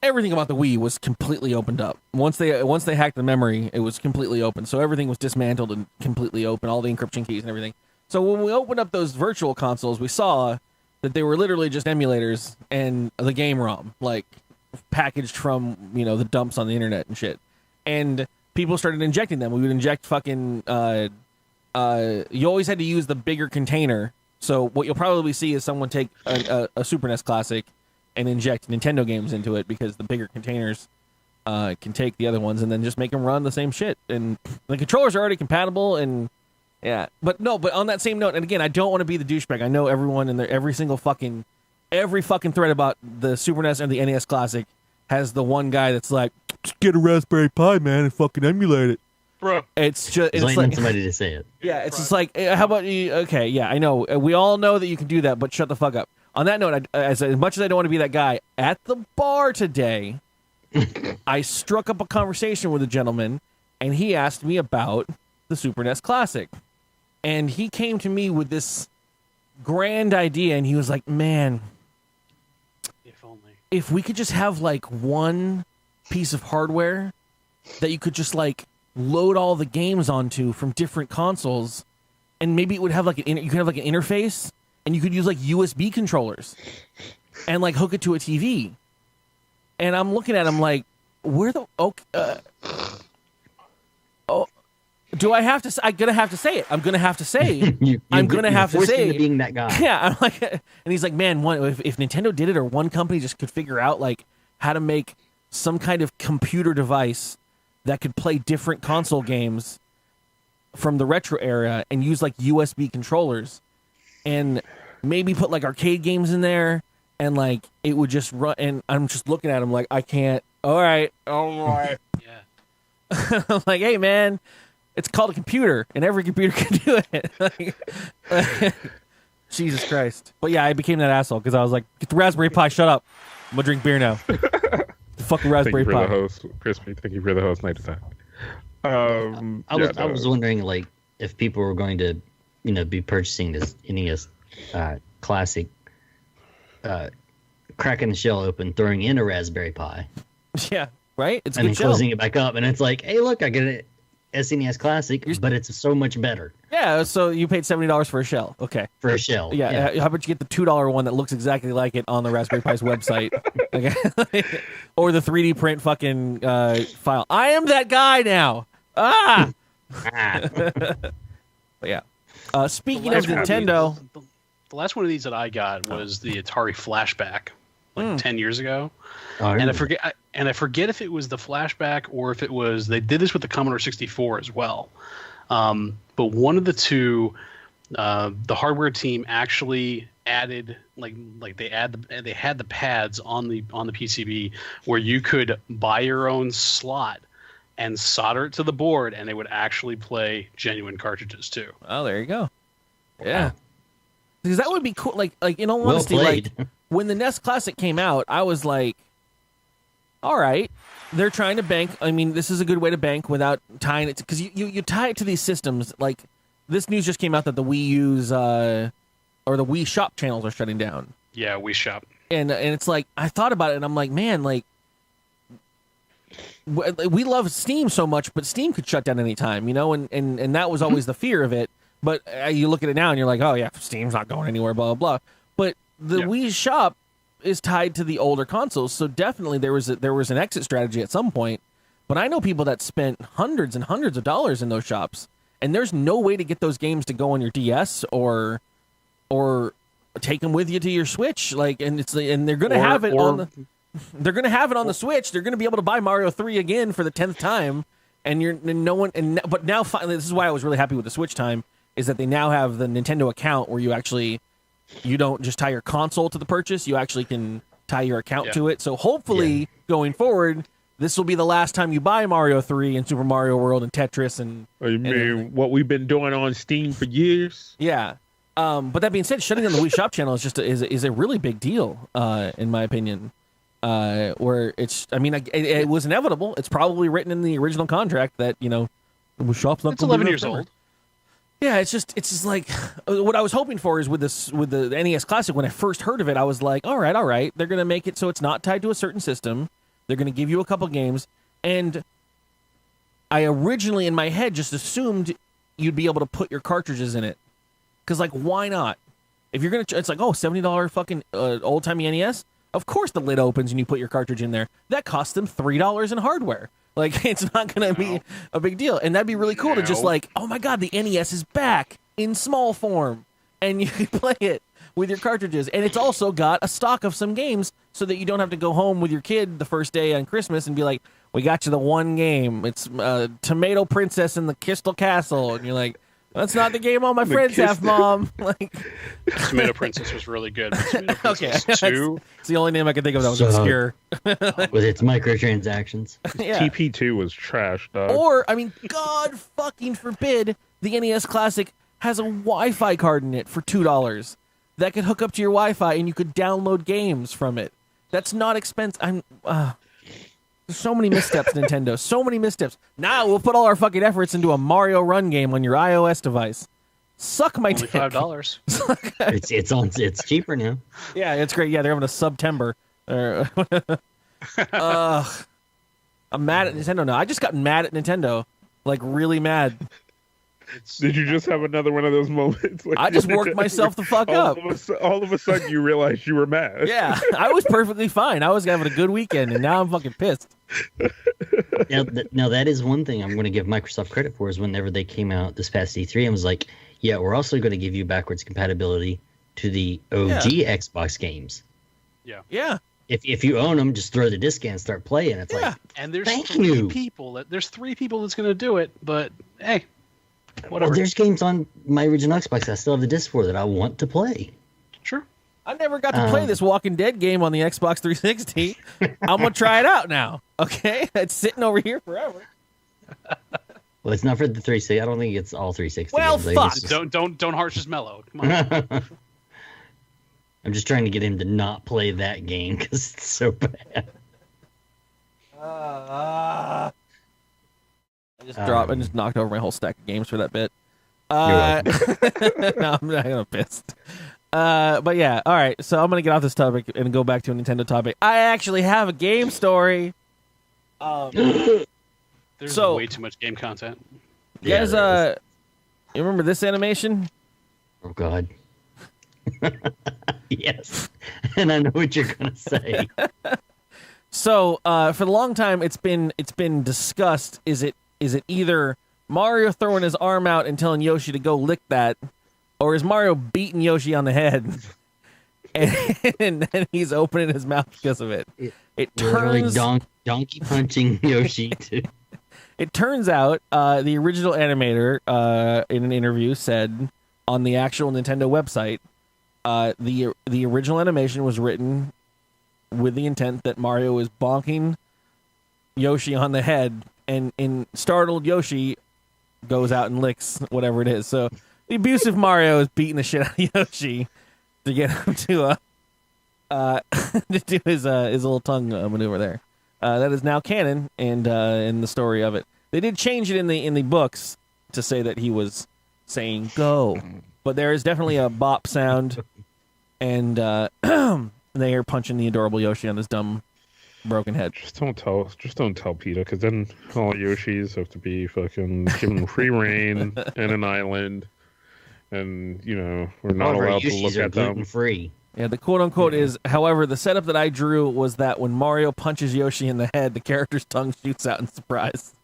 everything about the Wii was completely opened up. Once they hacked the memory, it was completely open. So everything was dismantled and completely open, all the encryption keys and everything. So when we opened up those virtual consoles, we saw that they were literally just emulators and the game ROM, like packaged from, the dumps on the internet and shit. And people started injecting them. We would inject fucking you always had to use the bigger container. So what you'll probably see is someone take a Super NES Classic and inject Nintendo games into it, because the bigger containers can take the other ones and then just make them run the same shit. And the controllers are already compatible, and but on that same note, and again, I don't want to be the douchebag. I know everyone in there, every fucking thread about the Super NES and the NES Classic has the one guy that's like, just get a Raspberry Pi, man, and fucking emulate it. Bro, it's like somebody to say it. Yeah, it's just like, how about you? Okay, yeah, I know. We all know that you can do that, but shut the fuck up. On that note, as much as I don't want to be that guy, at the bar today, I struck up a conversation with a gentleman, and he asked me about the Super NES Classic. And he came to me with this grand idea, and he was like, man, if we could just have like one piece of hardware that you could just like load all the games onto from different consoles, and maybe it would have like you could have like an interface, and you could use like USB controllers and like hook it to a TV. And I'm looking at him like, where the do I have to? I'm gonna have to say it. I'm gonna have to say. I'm gonna have to say it. Being that guy. Yeah, I'm like, and he's like, man, if Nintendo did it, or one company just could figure out like how to make some kind of computer device that could play different console games from the retro era and use like USB controllers, and maybe put like arcade games in there, and like it would just run. And I'm just looking at him like, I can't. All right. Yeah. I'm like, hey, man. It's called a computer, and every computer can do it. Jesus Christ. But yeah, I became that asshole because I was like, get the Raspberry Pi, shut up. I'm going to drink beer now. Fucking Raspberry Pi. Thank you for the host, Crispy. Thank you for the host, Night Attack. I was wondering, like, if people were going to, be purchasing this NES Classic, cracking the shell open, throwing in a Raspberry Pi. Yeah, right? It's a and good then closing it back up, and it's like, hey, look, I get it. SNES Classic, but it's so much better. Yeah, so you paid $70 for a shell. Okay. For a shell. Yeah. How about you get the $2 one that looks exactly like it on the Raspberry Pi's website? Okay. Or the 3D print fucking file. I am that guy now. But yeah. Speaking of Nintendo. The last one of these that I got was the Atari Flashback, like 10 years ago. Oh, and I forget if it was the Flashback or if it was, they did this with the Commodore 64 as well. But one of the two, the hardware team actually added they had the pads on the PCB where you could buy your own slot and solder it to the board, and they would actually play genuine cartridges too. Oh, there you go. Yeah. Because that would be cool. Like in all Well honesty, played. like when the NES Classic came out, I was like, all right, they're trying to bank. I mean, this is a good way to bank without tying it, because you tie it to these systems. Like this news just came out that the Wii U's or the Wii Shop channels are shutting down. Yeah, Wii Shop. And it's like, I thought about it, and I'm like, man, like we love Steam so much, but Steam could shut down anytime, and that was always the fear of it. But you look at it now, and you're like, oh yeah, Steam's not going anywhere, blah blah blah. But the Wii Shop is tied to the older consoles, so definitely there was an exit strategy at some point. But I know people that spent hundreds and hundreds of dollars in those shops, and there's no way to get those games to go on your DS or take them with you to your Switch. Like, and they're gonna have it on the. They're gonna have it on the Switch. They're gonna be able to buy Mario 3 again for the 10th time, but now finally, this is why I was really happy with the Switch time, is that they now have the Nintendo account where you actually you don't just tie your console to the purchase. You actually can tie your account to it. So hopefully going forward, this will be the last time you buy Mario 3 and Super Mario World and Tetris and what we've been doing on Steam for years. Yeah. But that being said, shutting down the Wii Shop channel is just is a really big deal, in my opinion. Where it was inevitable. It's probably written in the original contract that the Wii Shop's not. It's 11 years old. Yeah, it's just like what I was hoping for is with the NES Classic. When I first heard of it, I was like, all right, they're gonna make it so it's not tied to a certain system. They're gonna give you a couple games, and I originally in my head just assumed you'd be able to put your cartridges in it, because like why not? If you're gonna, it's like $70 fucking old timey NES. Of course the lid opens and you put your cartridge in there. That costs them $3 in hardware. Like, it's not going to be a big deal. And that'd be really cool to just like, oh my God, the NES is back in small form. And you can play it with your cartridges. And it's also got a stock of some games so that you don't have to go home with your kid the first day on Christmas and be like, we got you the one game. It's Tomato Princess and the Crystal Castle. And you're like, that's not the game all my friends have, Mom. Like, Tomato Princess was really good. Tomato Princess 2. It's the only name I could think of that was obscure. With its microtransactions. Yeah. TP2 was trash, dog. Or, I mean, God fucking forbid the NES Classic has a Wi-Fi card in it for $2 that could hook up to your Wi-Fi and you could download games from it. That's not expensive. So many missteps, Nintendo. So many missteps. Now we'll put all our fucking efforts into a Mario Run game on your iOS device. Suck my dick. $5. It's cheaper now. Yeah, it's great. Yeah, they're having a September. I'm mad at Nintendo now. I just got mad at Nintendo, like really mad. Did you just have another one of those moments? Like, I just worked myself the fuck up. All of a sudden, you realized you were mad. Yeah, I was perfectly fine. I was having a good weekend, and now I'm fucking pissed. Now that is one thing I'm going to give Microsoft credit for is whenever they came out this past E3 and was like, yeah, we're also going to give you backwards compatibility to the OG Xbox games. Yeah. If you own them, just throw the disc in and start playing. It's like, and there's thank three you. people. There's 3 people that's going to do it, but hey, whatever. Well, there's games on my original Xbox I still have the disc for that I want to play. Sure. I never got to play this Walking Dead game on the Xbox 360. I'm going to try it out now. Okay? It's sitting over here forever. Well, it's not for the 360. I don't think it's all 360. Well, games. fuck. Just... Don't harsh his mellow. Come on. I'm just trying to get him to not play that game because it's so bad. I just knocked over my whole stack of games for that bit. No, I'm not gonna pissed. But yeah, all right. So I'm gonna get off this topic and go back to a Nintendo topic. I actually have a game story. There's way too much game content. You guys, you remember this animation? Oh God. Yes, and I know what you're gonna say. So, for the long time, it's been discussed. Is it either Mario throwing his arm out and telling Yoshi to go lick that, or is Mario beating Yoshi on the head, and then he's opening his mouth because of it? It turns donkey punching Yoshi too. It turns out the original animator in an interview said on the actual Nintendo website the original animation was written with the intent that Mario is bonking Yoshi on the head, and startled Yoshi goes out and licks whatever it is. So the abusive Mario is beating the shit out of Yoshi to get him to do his little tongue maneuver there. That is now canon, and in the story of it, they did change it in the books to say that he was saying "go," but there is definitely a bop sound, and they are punching the adorable Yoshi on his dumb, broken head. Just don't tell PETA, because then all Yoshis have to be fucking given free reign in an island, and we're not allowed to look at them. Free. Yeah, the quote-unquote is, however, the setup that I drew was that when Mario punches Yoshi in the head, the character's tongue shoots out in surprise.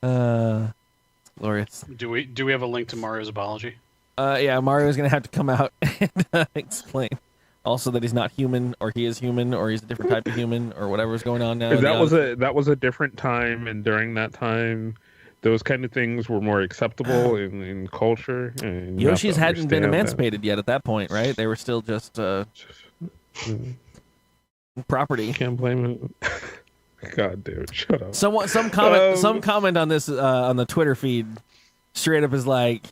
It's glorious. Do we have a link to Mario's apology? Yeah, Mario's going to have to come out and explain. Also that he's not human, or he is human, or he's a different type of human, or whatever's going on now. That was a different time, and during that time, those kind of things were more acceptable in culture. And you have to Yoshi's hadn't been understand that. emancipated yet at that point, right? They were still just property. Can't blame it. God damn it, shut up. Some comment on this on the Twitter feed straight up is like,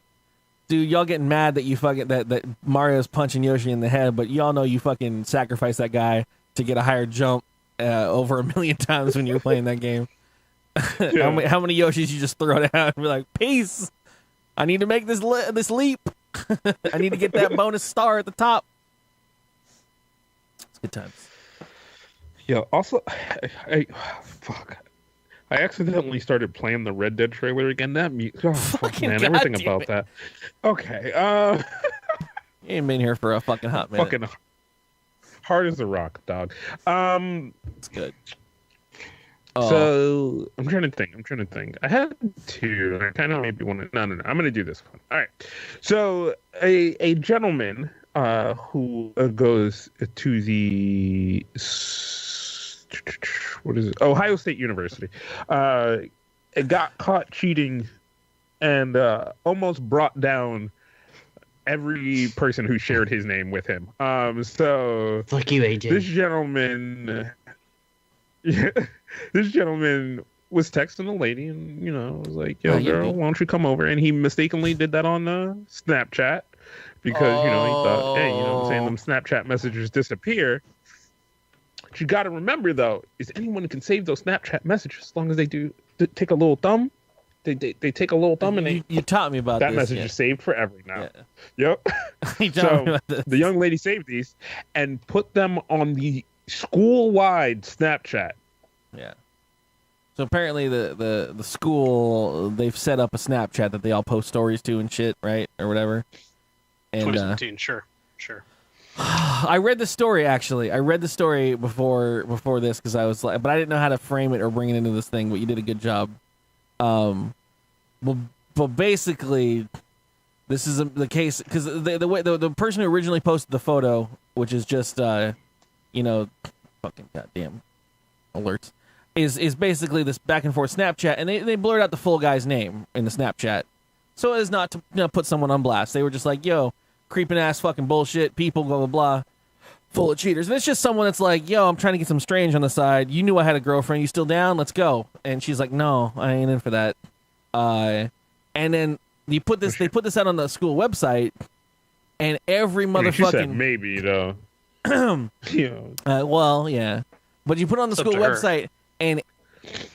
dude, y'all getting mad that you fucking that Mario's punching Yoshi in the head, but y'all know you fucking sacrificed that guy to get a higher jump over 1 million times when you were playing that game. Yeah. How many Yoshis you just throw down and be like, peace. I need to make this leap. I need to get that bonus star at the top. It's good times. Yeah. Also, I accidentally started playing the Red Dead trailer again. That fuck, man, everything about that. Okay. You ain't been here for a fucking hot minute. Fucking hard as a rock, dog. It's good. So I'm trying to think. I had two. I kind of maybe want to. No. I'm going to do this one. All right. So a gentleman who goes to the what is it? Ohio State University. Got caught cheating and almost brought down every person who shared his name with him. So fuck you, AJ. This gentleman was texting a lady and, was like, yo, girl, why don't you come over? And he mistakenly did that on Snapchat because, he thought, hey, what I'm saying, them Snapchat messages disappear. What you got to remember, though, is anyone can save those Snapchat messages as long as they do take a little thumb. They take a little thumb and you taught me about that this, message is saved forever now. Yeah. Yep. So the young lady saved these and put them on the school-wide Snapchat. Yeah. So apparently the school, they've set up a Snapchat that they all post stories to and shit, right? Or whatever. And 2017, sure. I read the story, actually. I read the story before this because I was like, but I didn't know how to frame it or bring it into this thing, but you did a good job. But basically, this is the case because the person who originally posted the photo, which is just fucking goddamn alerts, is basically this back and forth Snapchat, and they blurred out the full guy's name in the Snapchat, so as not to put someone on blast. They were just like, yo, creeping ass fucking bullshit people, blah blah blah, full of cheaters. And it's just someone that's like, yo, I'm trying to get some strange on the side. You knew I had a girlfriend. You still down? Let's go. And she's like, no, I ain't in for that. And then they put this out on the school website, and every motherfucking She said maybe though. Well, yeah, but you put it on the school website, and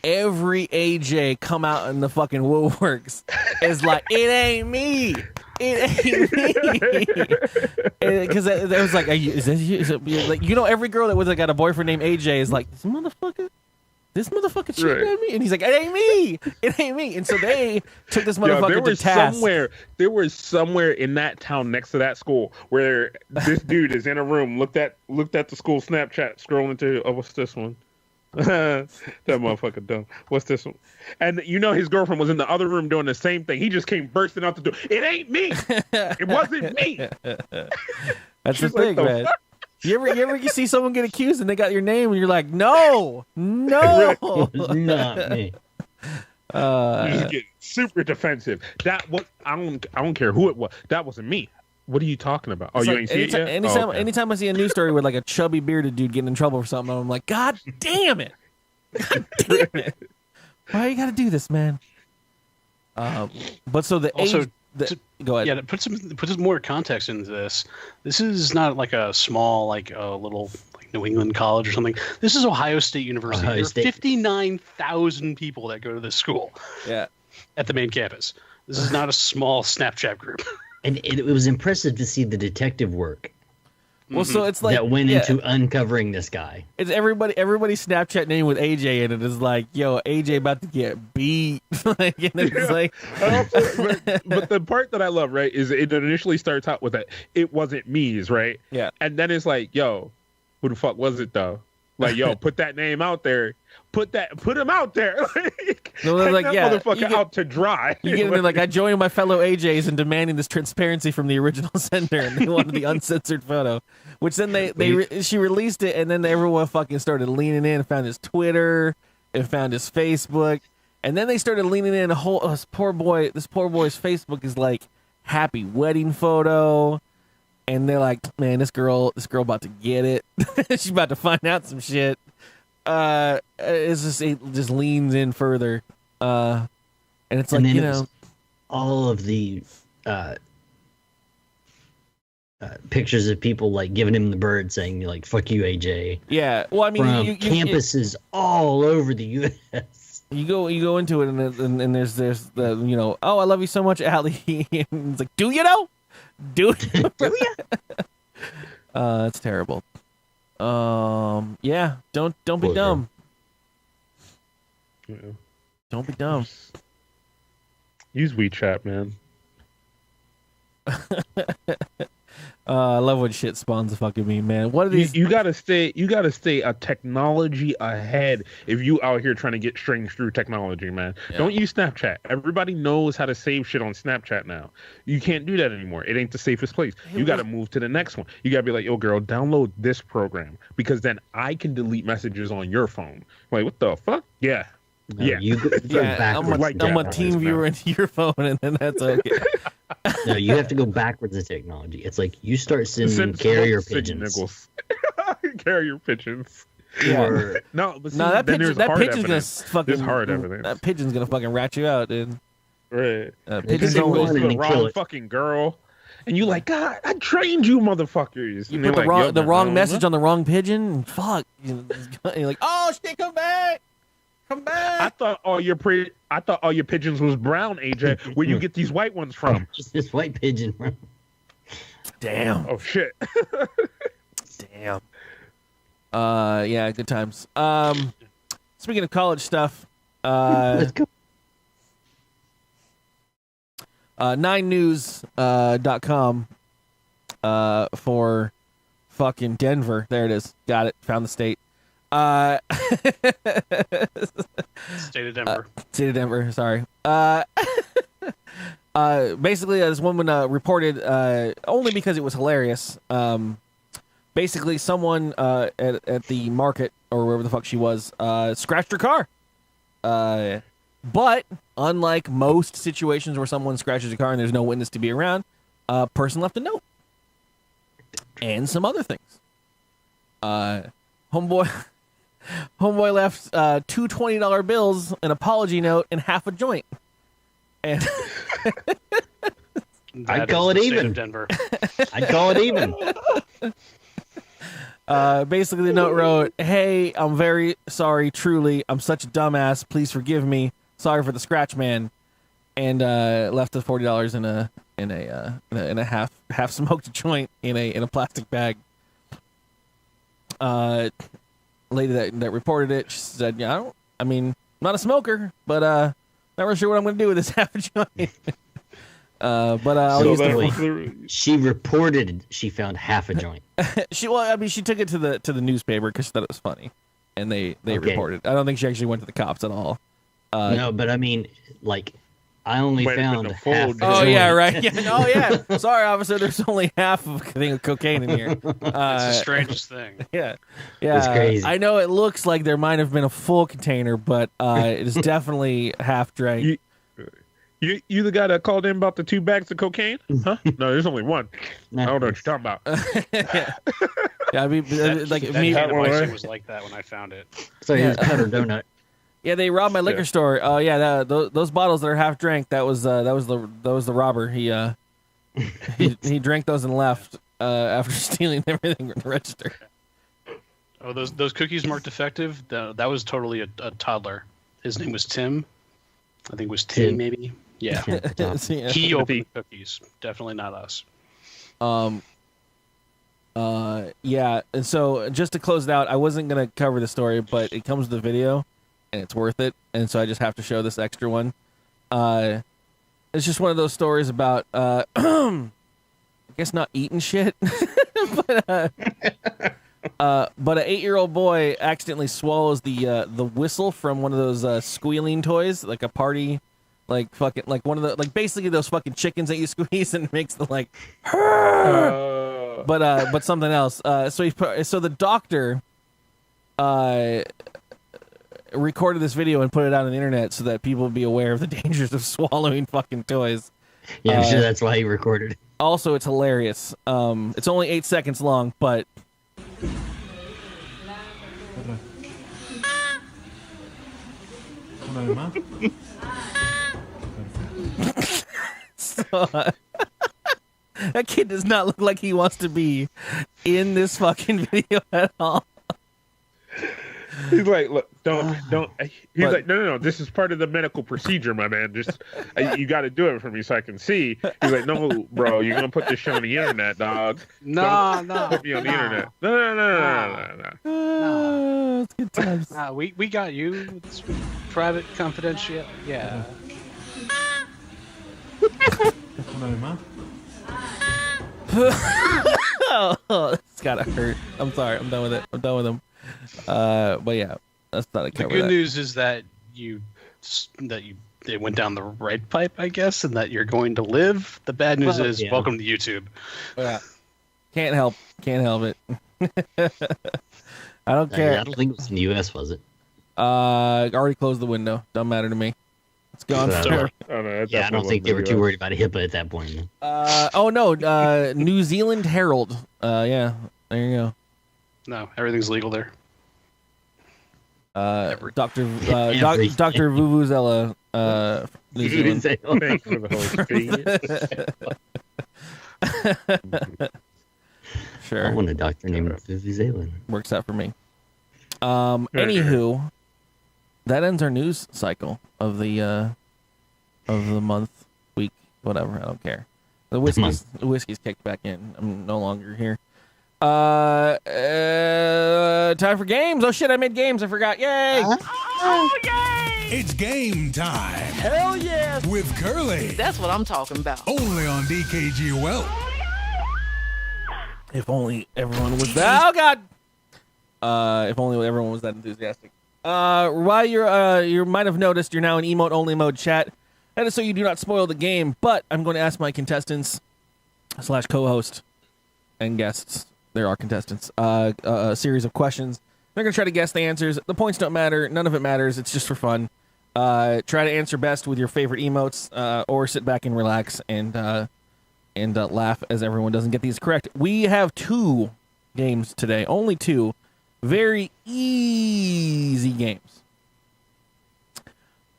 every AJ come out in the fucking woodworks is like, it ain't me. It ain't me. Because there was like, is this you? Is it, like, every girl that was like got a boyfriend named AJ is like, this motherfucker cheated at me, and he's like, it ain't me. And so they took this motherfucker to task. There was somewhere in that town next to that school where this dude is in a room, looked at the school Snapchat, scrolling to, what's this one? That motherfucker dumb. What's this one? And his girlfriend was in the other room doing the same thing. He just came bursting out the door. It ain't me. It wasn't me. That's the thing, man. Fuck? You ever see someone get accused and they got your name and you're like, no, it was not me. You just get super defensive. That was I don't care who it was. That wasn't me. What are you talking about? Oh, you ain't see it yet? Anytime I see a news story with like a chubby bearded dude getting in trouble for something, I'm like, God damn it. God damn it. Why you gotta do this, man? But so the also, go ahead. Yeah, to put some more context into this. This is not like a small, like a little like New England college or something. This is Ohio State University. There are 59,000 people that go to this school. Yeah, at the main campus. This is not a small Snapchat group. And it was impressive to see the detective work. Well, so it's like that went into uncovering this guy. It's everybody's Snapchat name with AJ in it is like, yo, AJ about to get beat. Like, and it's like, but the part that I love, right, is it initially starts out with that it wasn't me's, right? Yeah, and then it's like, yo, who the fuck was it though? Like, yo, put that name out there. Put him out there. Motherfucker out to dry. You get like, I joined my fellow AJs in demanding this transparency from the original sender, and they wanted the uncensored photo. Which then she released it, and then everyone fucking started leaning in and found his Twitter and found his Facebook, And then they started leaning in a whole. This poor boy's Facebook is like happy wedding photo, and they're like, man, this girl about to get it. She's about to find out some shit. It just leans in further, and it's like, you know, all of the pictures of people like giving him the bird, saying like "fuck you, AJ." Yeah, well, I mean, from campuses all over the U.S. You go into it, and there's the, you know, oh, I love you so much, Allie. And it's like, do you know? Do you? Do you? It's terrible. Yeah, don't be dumb. Yeah. Don't be dumb. Use WeChat, man. I love when shit spawns a fucking meme, man. What are these? You gotta stay a technology ahead if you out here trying to get strange through technology, man. Yeah. Don't use Snapchat. Everybody knows how to save shit on Snapchat now. You can't do that anymore. It ain't the safest place. You gotta move to the next one. You gotta be like, yo, girl, download this program because then I can delete messages on your phone. Like, what the fuck? Yeah. No, yeah. You go I'm a team viewer into your phone, and then that's okay. No, you have to go backwards in technology. It's like you start sending carrier pigeons. Carrier pigeons. Yeah. No, but see, that pigeon's gonna fucking. There's hard evidence. That pigeon's gonna fucking rat you out, dude. Right. Pigeons always and the wrong fucking girl, and you like, God, I trained you, motherfuckers. You put the wrong message on the wrong pigeon. Fuck. You're like, oh shit, come back. Come back! I thought all your pigeons was brown, AJ. Where you get these white ones from? Just this white pigeon. Damn. Oh shit. Damn. Yeah, good times. Speaking of college stuff, Let's go. 9news.com for fucking Denver. There it is. Got it. Found the state. State of Denver. State of Denver, sorry. Basically, this woman reported, only because it was hilarious, basically someone at the market, or wherever the fuck she was, scratched her car. But, unlike most situations where someone scratches a car and there's no witness to be around, a person left a note. And some other things. Homeboy left two $20 bills, an apology note, and half a joint. And I'd call it even. Denver. I'd call it even. Basically, the note wrote, "Hey, I'm very sorry. Truly, I'm such a dumbass. Please forgive me. Sorry for the scratch, man." And left the $40 in a half smoked joint in a plastic bag. Lady that reported it, she said, "Yeah, I'm not a smoker, but not really sure what I'm going to do with this half a joint." I'll use she reported she found half a joint. She took it to the newspaper because she thought it was funny, and they reported. I don't think she actually went to the cops at all. No, but I mean, like, I only found half. Oh yeah, right. Yeah. Oh yeah. Sorry, officer. There's only half of a thing of cocaine in here. It's the strangest thing. Yeah. It's crazy. I know it looks like there might have been a full container, but it is definitely half drank. You the guy that called in about the 2 bags of cocaine? Huh? No, there's only one. I don't know what you're talking about. Yeah, I mean, like me. That was like that when I found it. So here's powder donut. Yeah, they robbed my liquor store. Oh yeah, those bottles that are half drank. That was the robber. He drank those and left after stealing everything from the register. Oh, those cookies marked defective. That was totally a toddler. His name was Tim. I think it was Tim. Maybe. Yeah. He opened the cookies. Definitely not us. Yeah. And so just to close it out, I wasn't gonna cover the story, but it comes with the video. And it's worth it, and so I just have to show this extra one. It's just one of those stories about, I guess not eating shit, but an 8-year-old boy accidentally swallows the whistle from one of those squealing toys, like a party, like fucking like one of the basically those fucking chickens that you squeeze and it makes the like, but something else. So the doctor, recorded this video and put it out on the internet so that people would be aware of the dangers of swallowing fucking toys. Yeah, I'm sure that's why he recorded it. Also, it's hilarious. It's only 8 seconds long, but so, that kid does not look like he wants to be in this fucking video at all. He's like, look, don't. He's like, no. This is part of the medical procedure, my man. Just you got to do it for me so I can see. He's like, no, bro, you're gonna put this shit on the internet, dog. No. Put me on the internet. No. It's good times. We got you. It's private, confidential. Yeah. Oh, it's gotta hurt. I'm sorry. I'm done with it. I'm done with him. But yeah, that's not a cover. The good news is that it went down the right pipe, I guess, and that you're going to live. The bad news is welcome to YouTube. Yeah. Can't help it. I don't care. I don't think it was in the U.S., was it? Already closed the window. Don't matter to me. It's gone forever. I don't think they were too worried about HIPAA at that point. Oh no, New Zealand Herald. Yeah, there you go. No, everything's legal there. Dr. Vuvuzela, New Zealand. Thanks for the whole Sure. I want a doctor named Vuvuzela. Works out for me. Anywho, that ends our news cycle of the month, week, whatever. I don't care. The whiskey's kicked back in. I'm no longer here. Time for games. Oh shit, I made games. I forgot. Yay! Oh, yay! It's game time. Hell yeah! With Curly. That's what I'm talking about. Only on dkgWELP. If only everyone was that. Oh god! If only everyone was that enthusiastic. While you might have noticed, you're now in emote only mode chat. That is so you do not spoil the game. But I'm going to ask my contestants / co-host and guests. There are contestants. A series of questions. They're going to try to guess the answers. The points don't matter. None of it matters. It's just for fun. Try to answer best with your favorite emotes, or sit back and relax and laugh as everyone doesn't get these correct. We have 2 games today. Only 2. Very easy games.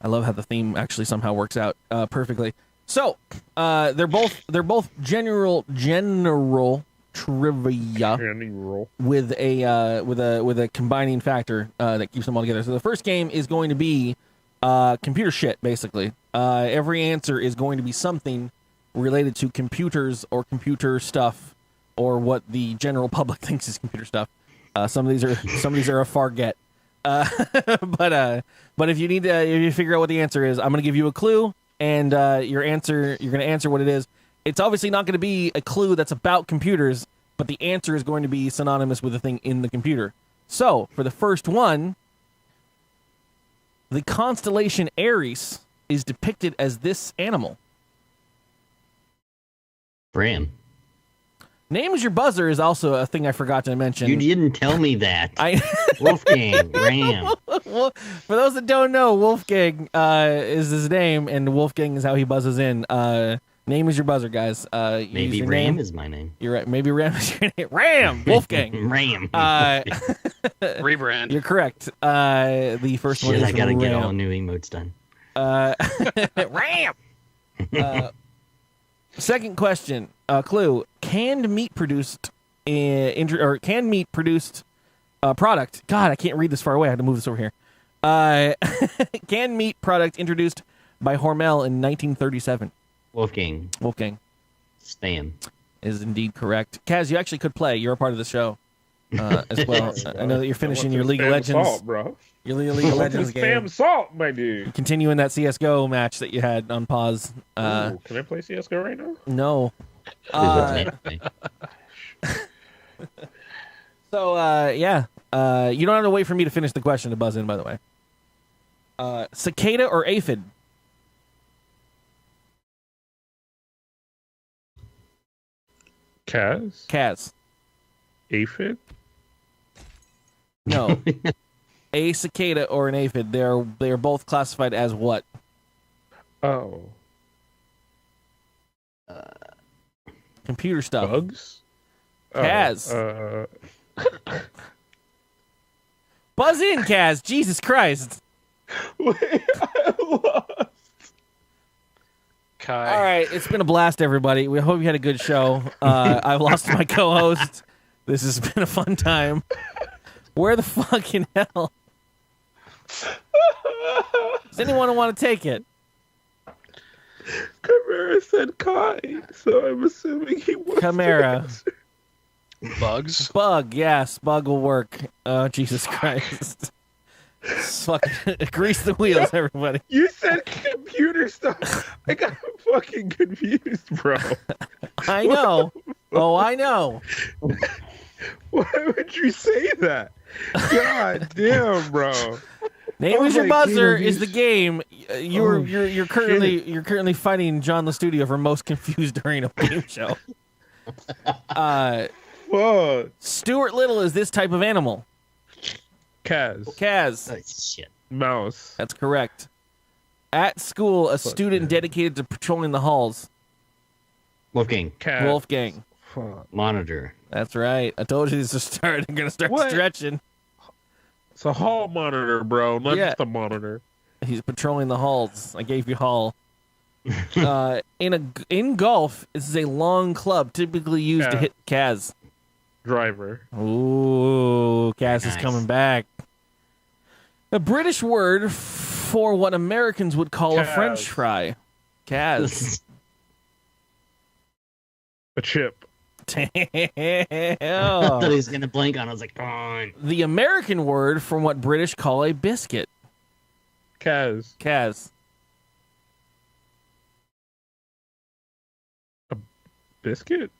I love how the theme actually somehow works out perfectly. So, they're both general trivia with a combining factor that keeps them all together. So the first game is going to be computer shit, basically. Every answer is going to be something related to computers or computer stuff, or what the general public thinks is computer stuff. Some of these are a far get. But if you figure out what the answer is, I'm going to give you a clue, and you're going to answer what it is. It's obviously not going to be a clue that's about computers, but the answer is going to be synonymous with the thing in the computer. So, for the first one, the constellation Aries is depicted as this animal. Ram. Name is your buzzer is also a thing I forgot to mention. You didn't tell me that. Wolfgang, Ram. Well, for those that don't know, Wolfgang is his name, and Wolfgang is how he buzzes in. Name is your buzzer, guys. Maybe Ram name. is my name. You're right. Maybe Ram is your name. Ram! Wolfgang. Ram. Rebrand. You're correct. The first one is I gotta Ram. get all new emotes done. Ram! Second question. Clue. Canned meat produced product. God, I can't read this far away. I had to move this over here. Canned meat product introduced by Hormel in 1937. Wolfgang. Stan. Is indeed correct. Kaz, you actually could play. You're a part of the show as well. I know that you're finishing your League of Legends. Salt, bro. Your League of Legends game. Spam salt, my dude. Continuing that CSGO match that you had on pause. Ooh, can I play CSGO right now? No. So, yeah. You don't have to wait for me to finish the question to buzz in, by the way. Cicada or aphid? Kaz? Kaz. Aphid? No. A cicada or an aphid. They are both classified as what? Oh. Computer stuff. Bugs? Kaz. Buzz in, Kaz. Jesus Christ. Wait, I lost. Kai. All right, it's been a blast, everybody. We hope you had a good show. I've lost my co-host. This has been a fun time. Where the fucking hell? Does anyone want to take it? Chimaera said Kai, so I'm assuming he wants Chimaera. Bugs. Bug, yes, bug will work. Jesus Christ. Fucking grease the wheels, everybody. You said computer stuff. I got fucking confused, bro. I know. Oh, I know. Why would you say that? God damn, bro. Name Oh is your my buzzer goodness. is the game. You're currently fighting John the Studio for most confused during a game show. Fuck. Stuart Little is this type of animal. Kaz. Kaz. Oh, shit. Mouse. That's correct. At school, a student yeah. dedicated to patrolling the halls. Wolfgang. Cat. Wolfgang. Fuck. Monitor. That's right. I told you this is going to start What? stretching. It's a hall monitor, bro. Not Yeah. just a monitor. He's patrolling the halls. I gave you hall. In golf, this is a long club typically used to Yeah. hit Kaz. Driver. Ooh, Kaz is Nice. coming back. A British word for what Americans would call a Kaz. French fry. Kaz. A chip. I thought he Damn. was gonna blank on. I was like, "Fine." The American word for what British call a biscuit. Kaz. Kaz. Biscuit?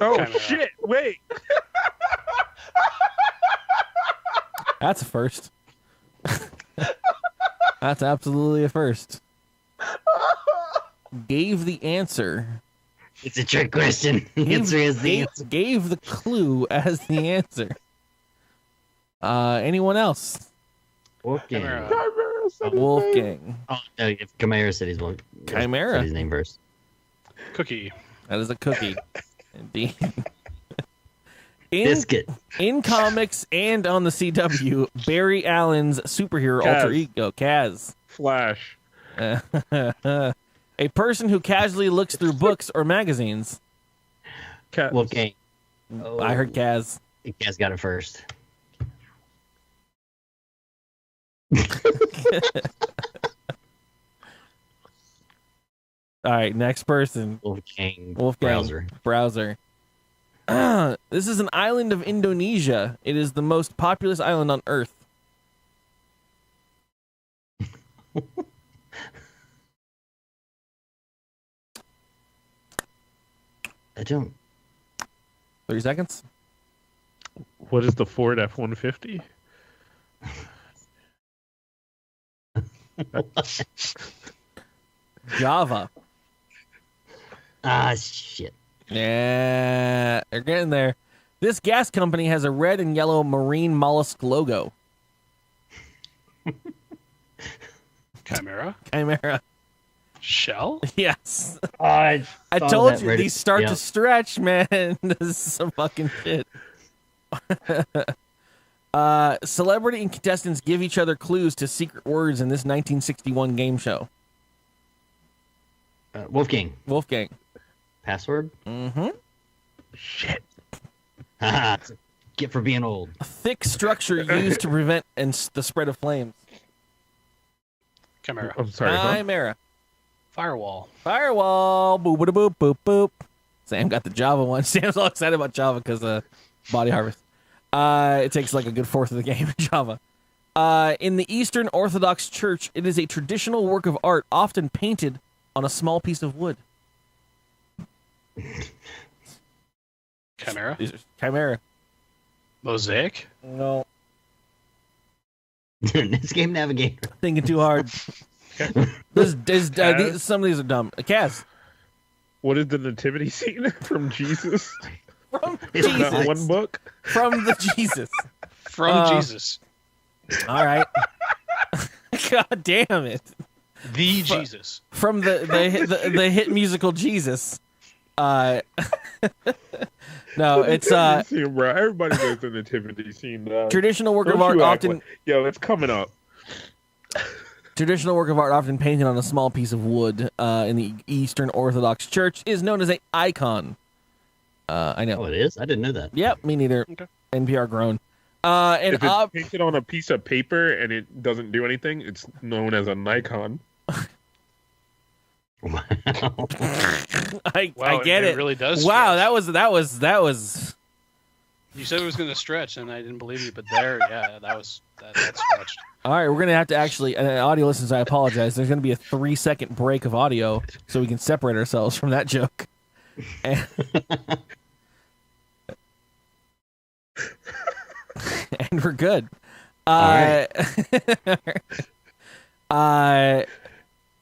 Oh, Kinda. shit. Wait. That's a first. That's absolutely a first. Gave the answer. It's a trick question. The answer is the answer. Gave the clue as the answer. Anyone else? Wolfgang. Chimaera. Chimaera said his name. Wolfgang. Oh, no, if Chimaera said his one. Chimaera. Said his name first. Cookie. That is a cookie. Indeed. In, Biscuit. in comics and on the CW, Barry Allen's superhero Kaz. alter ego, Kaz. Flash. A person who casually looks through books or magazines. Kaz. Wolfgang. I heard Kaz. Kaz got it first. All right, next person. Wolfgang. Wolfgang. Browser. This is an island of Indonesia. It is the most populous island on Earth. I don't. 30 seconds. What is the Ford F-150? Java. Ah, shit. Yeah, they're getting there. This gas company has a red and yellow marine mollusk logo. Chimera. Chimera. Shell. Yes. I told you, these start to stretch, man. This is some fucking shit. Celebrity and contestants give each other clues to secret words in this 1961 game show. Wolfgang. Wolfgang. Password? Mm-hmm. Shit. Haha. Get for being old. A thick structure used to prevent the spread of flames. Chimera. I'm sorry. Huh? Chimera. Firewall. Firewall. Boop, boop, boop, boop, boop. Sam got the Java one. Sam's all excited about Java because of Body Harvest. It takes like a good fourth of the game in Java. In the Eastern Orthodox Church, it is a traditional work of art often painted on a small piece of wood. Chimera. Chimera. Mosaic. No. This game navigator. Thinking too hard. Some of these are dumb. Kaz. What is the nativity scene from Jesus? From It's Jesus. That one book? From the Jesus. From Jesus. All right. God damn it. The Jesus. From the hit musical Jesus. No, it's See, bro, everybody knows the nativity scene. traditional work of Don't art you act often like- Yo, it's coming up. traditional work of art often painted on a small piece of wood in the Eastern Orthodox Church is known as an icon. I know. Oh, it is? I didn't know that. Yep, me neither. Okay. NPR grown. And If it's painted on a piece of paper and it doesn't do anything, it's known as a Nikon. Wow. I Wow, get it. really does. Wow, stretch. that was. You said it was going to stretch, and I didn't believe you. But that stretched. All right, we're gonna have to actually, audio listeners, I apologize. There's gonna be a 3-second break of audio so we can separate ourselves from that joke. And, and we're good.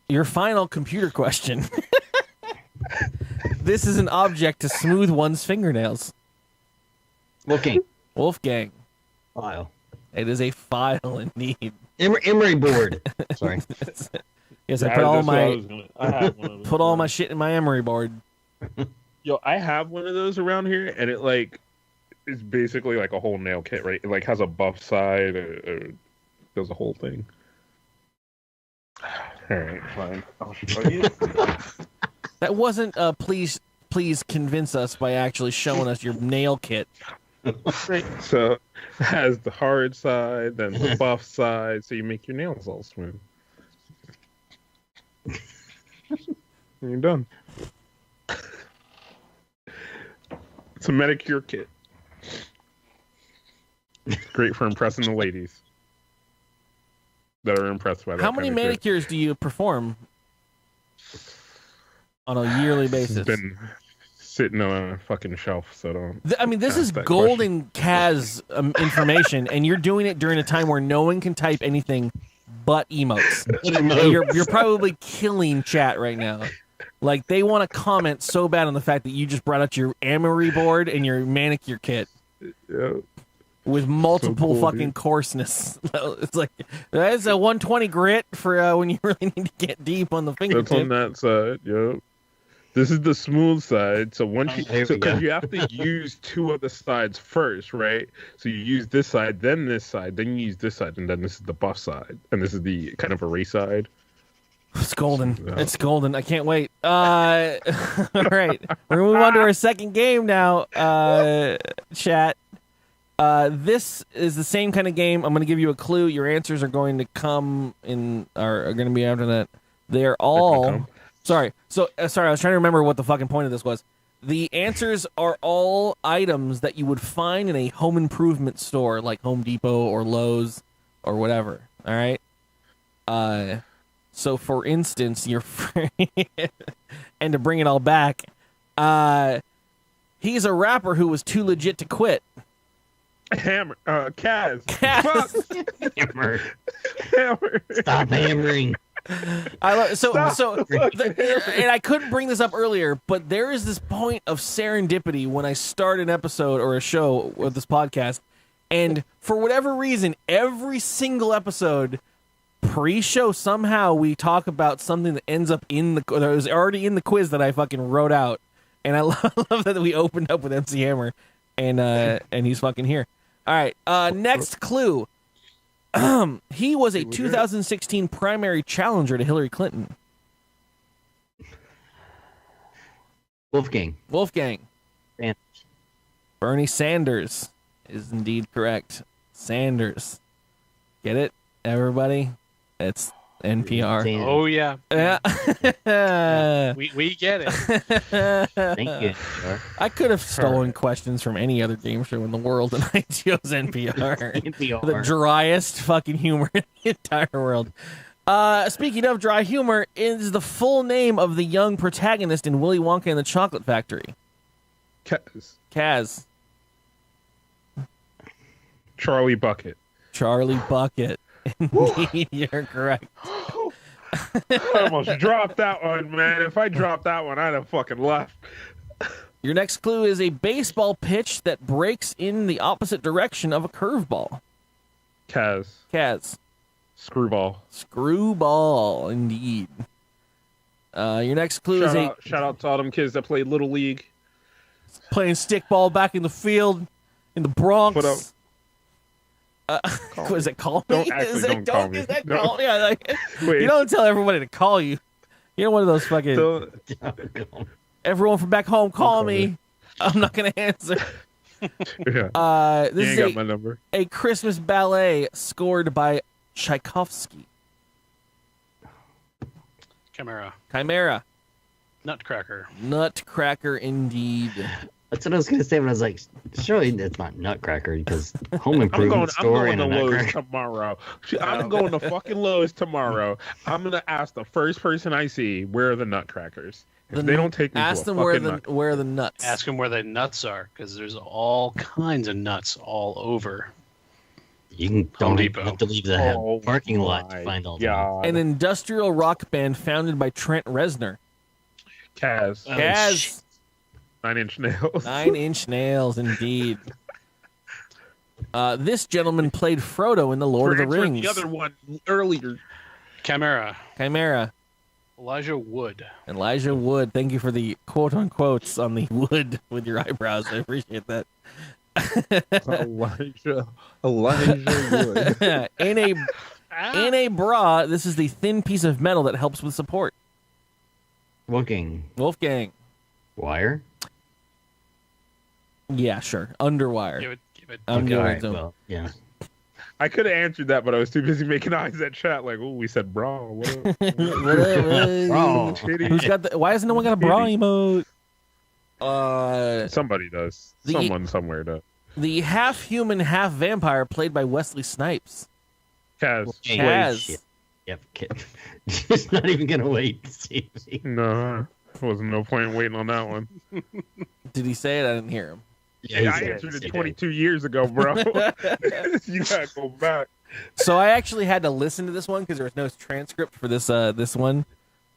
Your final computer question. This is an object to smooth one's fingernails. Looking. Wolfgang. File. It is a file indeed. Emery board. Sorry. Yes, I Yeah, put all that's what I my was gonna- I have one of those. put all my shit in my emery board. Yo, I have one of those around here, and it like is basically like a whole nail kit, right? It like has a buff side, does a whole thing. All right, fine. I'll show you. That wasn't please convince us by actually showing us your nail kit. Right. So it has the hard side, then the buff side, so you make your nails all smooth. And you're done. It's a manicure kit. It's great for impressing the ladies that are impressed by that. How many kind of kit. manicures do you perform on a yearly basis? It's been sitting on a fucking shelf, so don't. I mean, this ask is that golden Kaz information, and you're doing it during a time where no one can type anything but emotes. And you're probably killing chat right now. Like, they want to comment so bad on the fact that you just brought out your emery board and your manicure kit Yeah. with multiple cool, fucking dude. coarseness. It's like, that's a 120 grit for when you really need to get deep on the fingertip. That's on that side. Yep. This is the smooth side. So once you, there we go. because you have to use two of the sides first, right? So you use this side, then this side, then you use this side, and then this is the buff side, and this is the kind of erase side. It's golden. Yeah. It's golden. I can't wait. All right. We're going to move on to our second game now, chat. This is the same kind of game. I'm going to give you a clue. Your answers are going to come in, are going to be after that. They're all... Sorry. Sorry, I was trying to remember what the fucking point of this was. The answers are all items that you would find in a home improvement store like Home Depot or Lowe's or whatever. All right? So, for instance, your friend, and to bring it all back, he's a rapper who was too legit to quit. Hammer. Kaz. Kaz. Hammer. Hammer. Stop hammering. And I couldn't bring this up earlier, but there is this point of serendipity when I start an episode or a show with this podcast, and for whatever reason, every single episode, pre-show, somehow we talk about something that ends up that was already in the quiz that I fucking wrote out, and I love that we opened up with MC Hammer, and he's fucking here. All right, next clue. He was a 2016 primary challenger to Hillary Clinton. Wolfgang. Sanders. Bernie Sanders is indeed correct. Sanders. Get it, everybody? It's NPR. Sanders. Oh yeah, Yeah. we get it. Thank you. I could have stolen questions from any other game show in the world, and I chose NPR. NPR. The driest fucking humor in the entire world. Speaking of dry humor, is the full name of the young protagonist in Willy Wonka and the Chocolate Factory. Kaz. Charlie Bucket. Charlie Bucket. Indeed, you're correct. I almost dropped that one, man. If I dropped that one, I'd have fucking left. Your next clue is a baseball pitch that breaks in the opposite direction of a curveball. Kaz. Screwball. Screwball, indeed. Your next clue is Shout out to all them kids that played Little League. playing stickball back in the field in the Bronx. Put up. Is it call Don't me? actually Is it don't call me. Is that No. call? Yeah, like, Wait. you don't tell everybody to call you. You're one of those fucking So, everyone from back home call call me. me. I'm not gonna answer. yeah. This You is ain't got my number. a Christmas ballet scored by Tchaikovsky. Chimaera. Nutcracker. Nutcracker, indeed. That's what I was gonna say, but I was like, surely that's not Nutcracker because Home I'm Improvement story going and to a Lowe's Nutcracker. tomorrow. I'm going to fucking Lowe's tomorrow. I'm gonna ask the first person I see where are the Nutcrackers. If they don't take me Ask to a them where fucking where are the nuts. Ask them where the nuts are, because there's all kinds of nuts all over. You don't Depot. have to leave the Oh parking lot to my find all the. God. An industrial rock band founded by Trent Reznor. Kaz. Oh, Kaz. 9 Inch Nails. 9 Inch Nails, indeed. This gentleman played Frodo in The Lord of the Answering Rings. The other one earlier. Chimaera. Elijah Wood. Thank you for the quote unquotes on the wood with your eyebrows. I appreciate that. Elijah Wood. in a bra, this is the thin piece of metal that helps with support. Wulfegang. Wire? Yeah, sure. Underwire. Give it. I'm Okay, giving all it right, to him. well, yeah. I could have answered that, but I was too busy making eyes at chat. Like, oh, we said bra. What up? Bra. Who's got the? Why hasn't no one got a bra emote? Somebody does. Someone somewhere does. The half human, half vampire, played by Wesley Snipes. Kaz. Kaz. Yep. Just not even gonna wait to see me. No, there wasn't no point in waiting on that one. Did he say it? I didn't hear him. Yeah, I answered it 22 years ago, bro. You gotta go back. So I actually had to listen to this one because there was no transcript for this this one.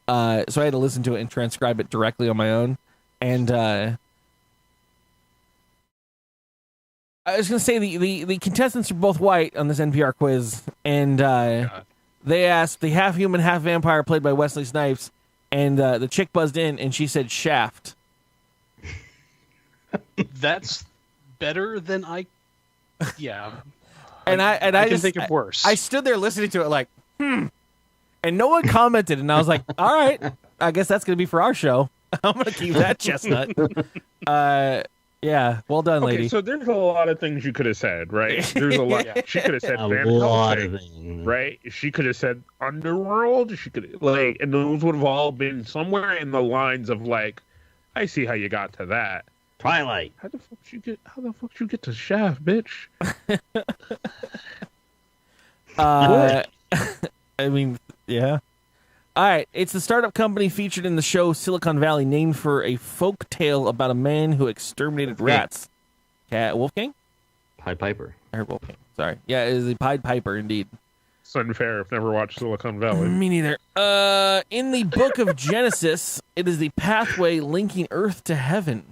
So I had to listen to it and transcribe it directly on my own. And I was gonna say the contestants are both white on this NPR quiz, and they asked the half human, half vampire played by Wesley Snipes, and the chick buzzed in and she said Shaft. That's better than I. Yeah. And I can just think of worse. I stood there listening to it like, and no one commented, and I was like, all right, I guess that's gonna be for our show. I'm gonna keep that chestnut. Yeah, well done, lady. Okay, so there's a lot of things you could have said, right? There's a lot. Yeah. She could have said A Van lot Helsing, of things. right? She could have said Underworld. She could and those would have all been somewhere in the lines of like, I see how you got to that. Twilight. How the fuck you get to Shaft, bitch? I mean, yeah. All right, it's the startup company featured in the show Silicon Valley, named for a folk tale about a man who exterminated rats. Wulfegang? Pied Piper. I heard Wulfegang. Sorry. Yeah, it is the Pied Piper, indeed. It's unfair. I've never watched Silicon Valley. Me neither. In the book of Genesis, it is the pathway linking Earth to heaven.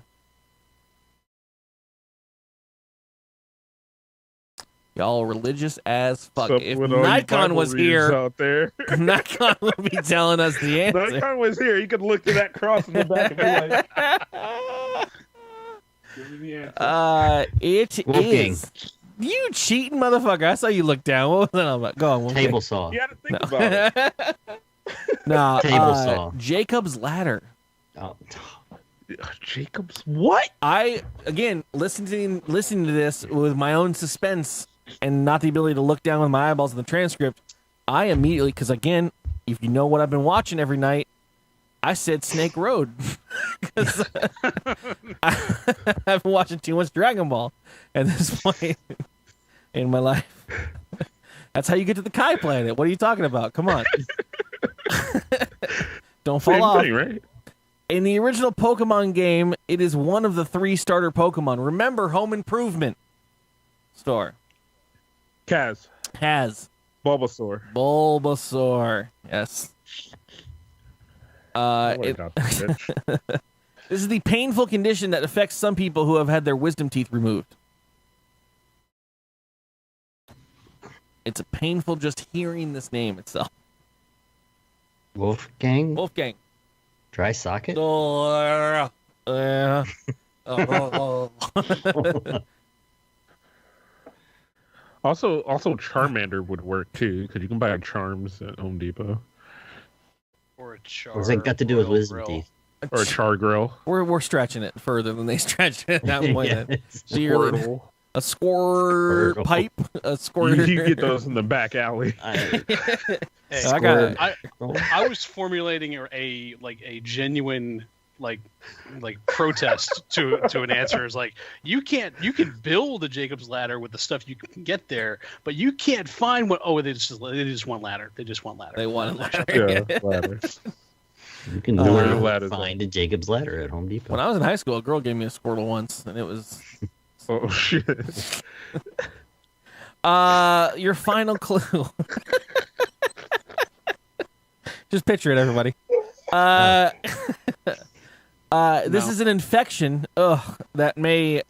Y'all religious as fuck. Sup If with all you Nikon Bible was readers here, out there. Nikon would be telling us the answer. Nikon was here. You could look to that cross in the back and be like, give me the answer. It Wulfegang. is. You cheating motherfucker. I saw you look down. What was that all about? Go on. Wulfegang. Table saw. You had to think about it. Nah, Table saw. Jacob's Ladder. Oh. Jacob's what? I again listening to this with my own suspense and not the ability to look down with my eyeballs in the transcript. I immediately, because again, if you know what I've been watching every night, I said Snake Road because I've been watching too much Dragon Ball at this point in my life. That's how you get to the Kai planet. What are you talking about? Come on, don't fall Same off. thing, right? In the original Pokemon game, it is one of the 3 starter Pokemon. Remember, Home Improvement store Kaz. has Bulbasaur. Yes. What about that bitch? This is the painful condition that affects some people who have had their wisdom teeth removed. It's painful just hearing this name itself. Wulfegang? Wulfegang. Dry socket? Also, Charmander would work too, because you can buy charms at Home Depot Or a char. What's that got to do with grill wisdom grill. teeth? or a char grill. We're stretching it further than they stretched it at that point. Yeah, So you're Squirtle. a squirt Squirtle. pipe, a squirt. You get those in the back alley. Hey, I got I was formulating a genuine like protest to an answer. Is like you can build a Jacob's ladder with the stuff you can get there, but you can't find what. Oh, they just want ladder. They just want ladder. They want ladder. Yeah, ladder. You can Where the ladder's find a Jacob's ladder at Home Depot. When I was in high school, a girl gave me a Squirtle once, and it was. Oh shit! Your final clue. Just picture it, everybody. This is an infection that may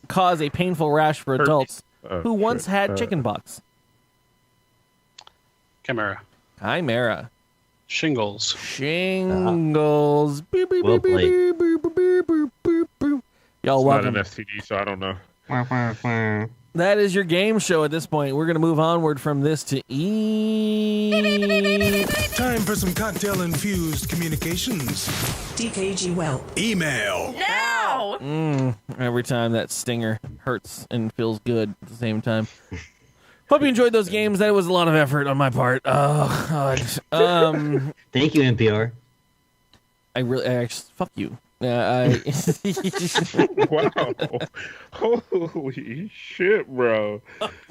cause a painful rash for adults who once had chickenpox. Chimaera. Chimaera. Shingles. Shingles. Boop, boop, Well boop, boop, played. boop, boop, boop, boop, boop, boop. Y'all Not an welcome. STD, so I don't know. That is your game show at this point. We're going to move onward from this to Time for some cocktail-infused communications. dkgWELP. Email. Every time that stinger hurts and feels good at the same time. Hope you enjoyed those games. That was a lot of effort on my part. Oh, God. Thank you, NPR. I actually, fuck you. Wow! Holy shit, bro!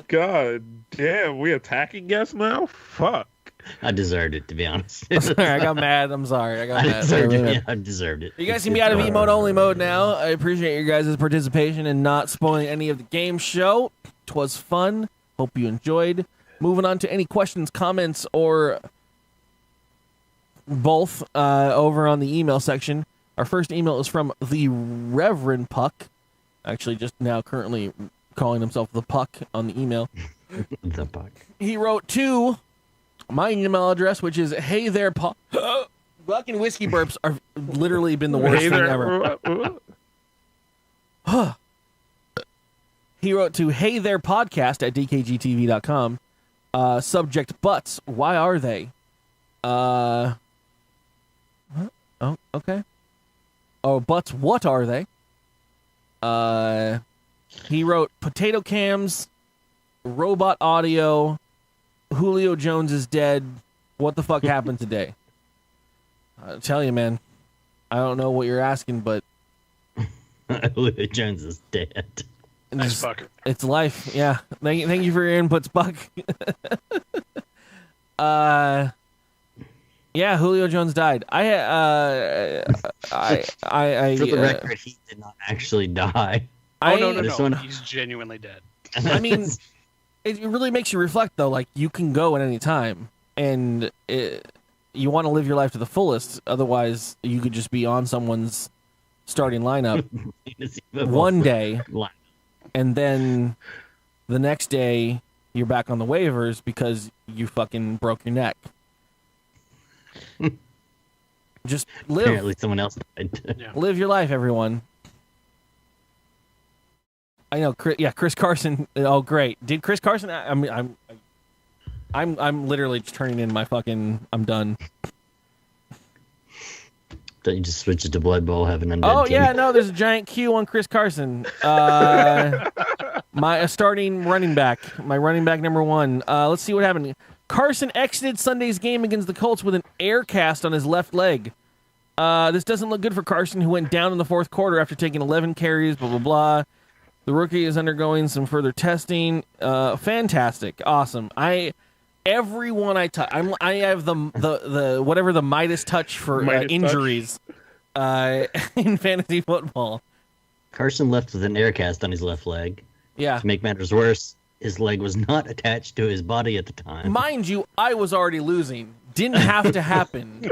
God damn, we attacking guests now? Fuck! I deserved it, to be honest. Sorry, I got mad. I'm sorry. I got I mad. deserved Really it. mad. Yeah, I deserved it. You guys can be out of emote only mode now. I appreciate your guys' participation and not spoiling any of the game show. 'Twas fun. Hope you enjoyed. Moving on to any questions, comments, or both over on the email section. Our first email is from the Reverend Puck. Actually, just now currently calling himself the Puck on the email. The puck. He wrote to my email address, which is hey there, Puck. Fucking whiskey burps are literally been the worst Hey thing there. ever. He wrote to hey there podcast at dkgtv.com. Subject butts. Why are they? Oh, okay. Oh, butts. What are they? He wrote potato cams, robot audio, Julio Jones is dead. What the fuck happened today? I tell you, man. I don't know what you're asking, but Julio Jones is dead. Nice fucker. it's life. Yeah. Thank you for your inputs, Buck. Yeah, Julio Jones died. For the record, he did not actually die. No. This one- He's genuinely dead. I mean, it really makes you reflect, though. Like, you can go at any time, and you want to live your life to the fullest. Otherwise, you could just be on someone's starting lineup one day, and then the next day, you're back on the waivers because you fucking broke your neck. Just live. Apparently, someone else died. Yeah. Live your life, everyone. I know, Chris Carson. Oh, great! Did Chris Carson? I'm literally just turning in my fucking. I'm done. Don't you just switch it to Blood Bowl, have an undead Oh team? yeah, no, there's a giant Q on Chris Carson. My starting running back, my running back number one. Let's see what happened. Carson exited Sunday's game against the Colts with an air cast on his left leg. This doesn't look good for Carson, who went down in the fourth quarter after taking 11 carries. Blah blah blah. The rookie is undergoing some further testing. Fantastic, awesome. Everyone I touch, I have the whatever the Midas touch for Midas injuries in fantasy football. Carson left with an air cast on his left leg. Yeah. To make matters worse, his leg was not attached to his body at the time. Mind you, I was already losing. Didn't have to happen.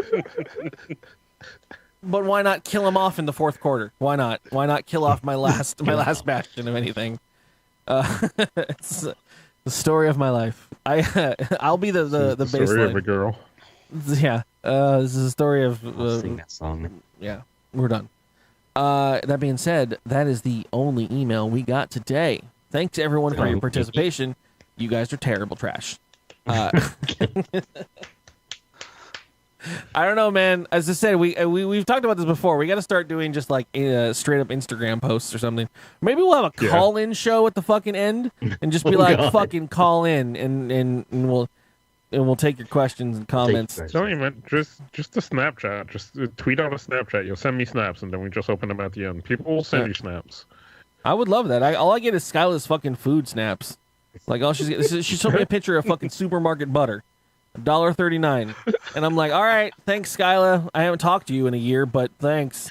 But why not kill him off in the fourth quarter? Why not? Why not kill off my last bastion of anything? The story of my life. I'll be the story of a baseline. girl. Yeah. This is a story of. I'll sing that song. Yeah, we're done. That being said, that is the only email we got today. Thanks everyone for your participation. You guys are terrible trash. I don't know, man. As I said, we've talked about this before. We got to start doing just like straight up Instagram posts or something. Maybe we'll have a call-in show at the fucking end and just be fucking call in and we'll take your questions and comments. Don't even just a Snapchat. Just tweet out a Snapchat. You'll send me snaps, and then we just open them at the end. People will send you snaps. I would love that. All I get is Skyla's fucking food snaps. Like all she showed me a picture of fucking supermarket butter, $1.39, and I'm like, all right, thanks, Skyla. I haven't talked to you in a year, but thanks.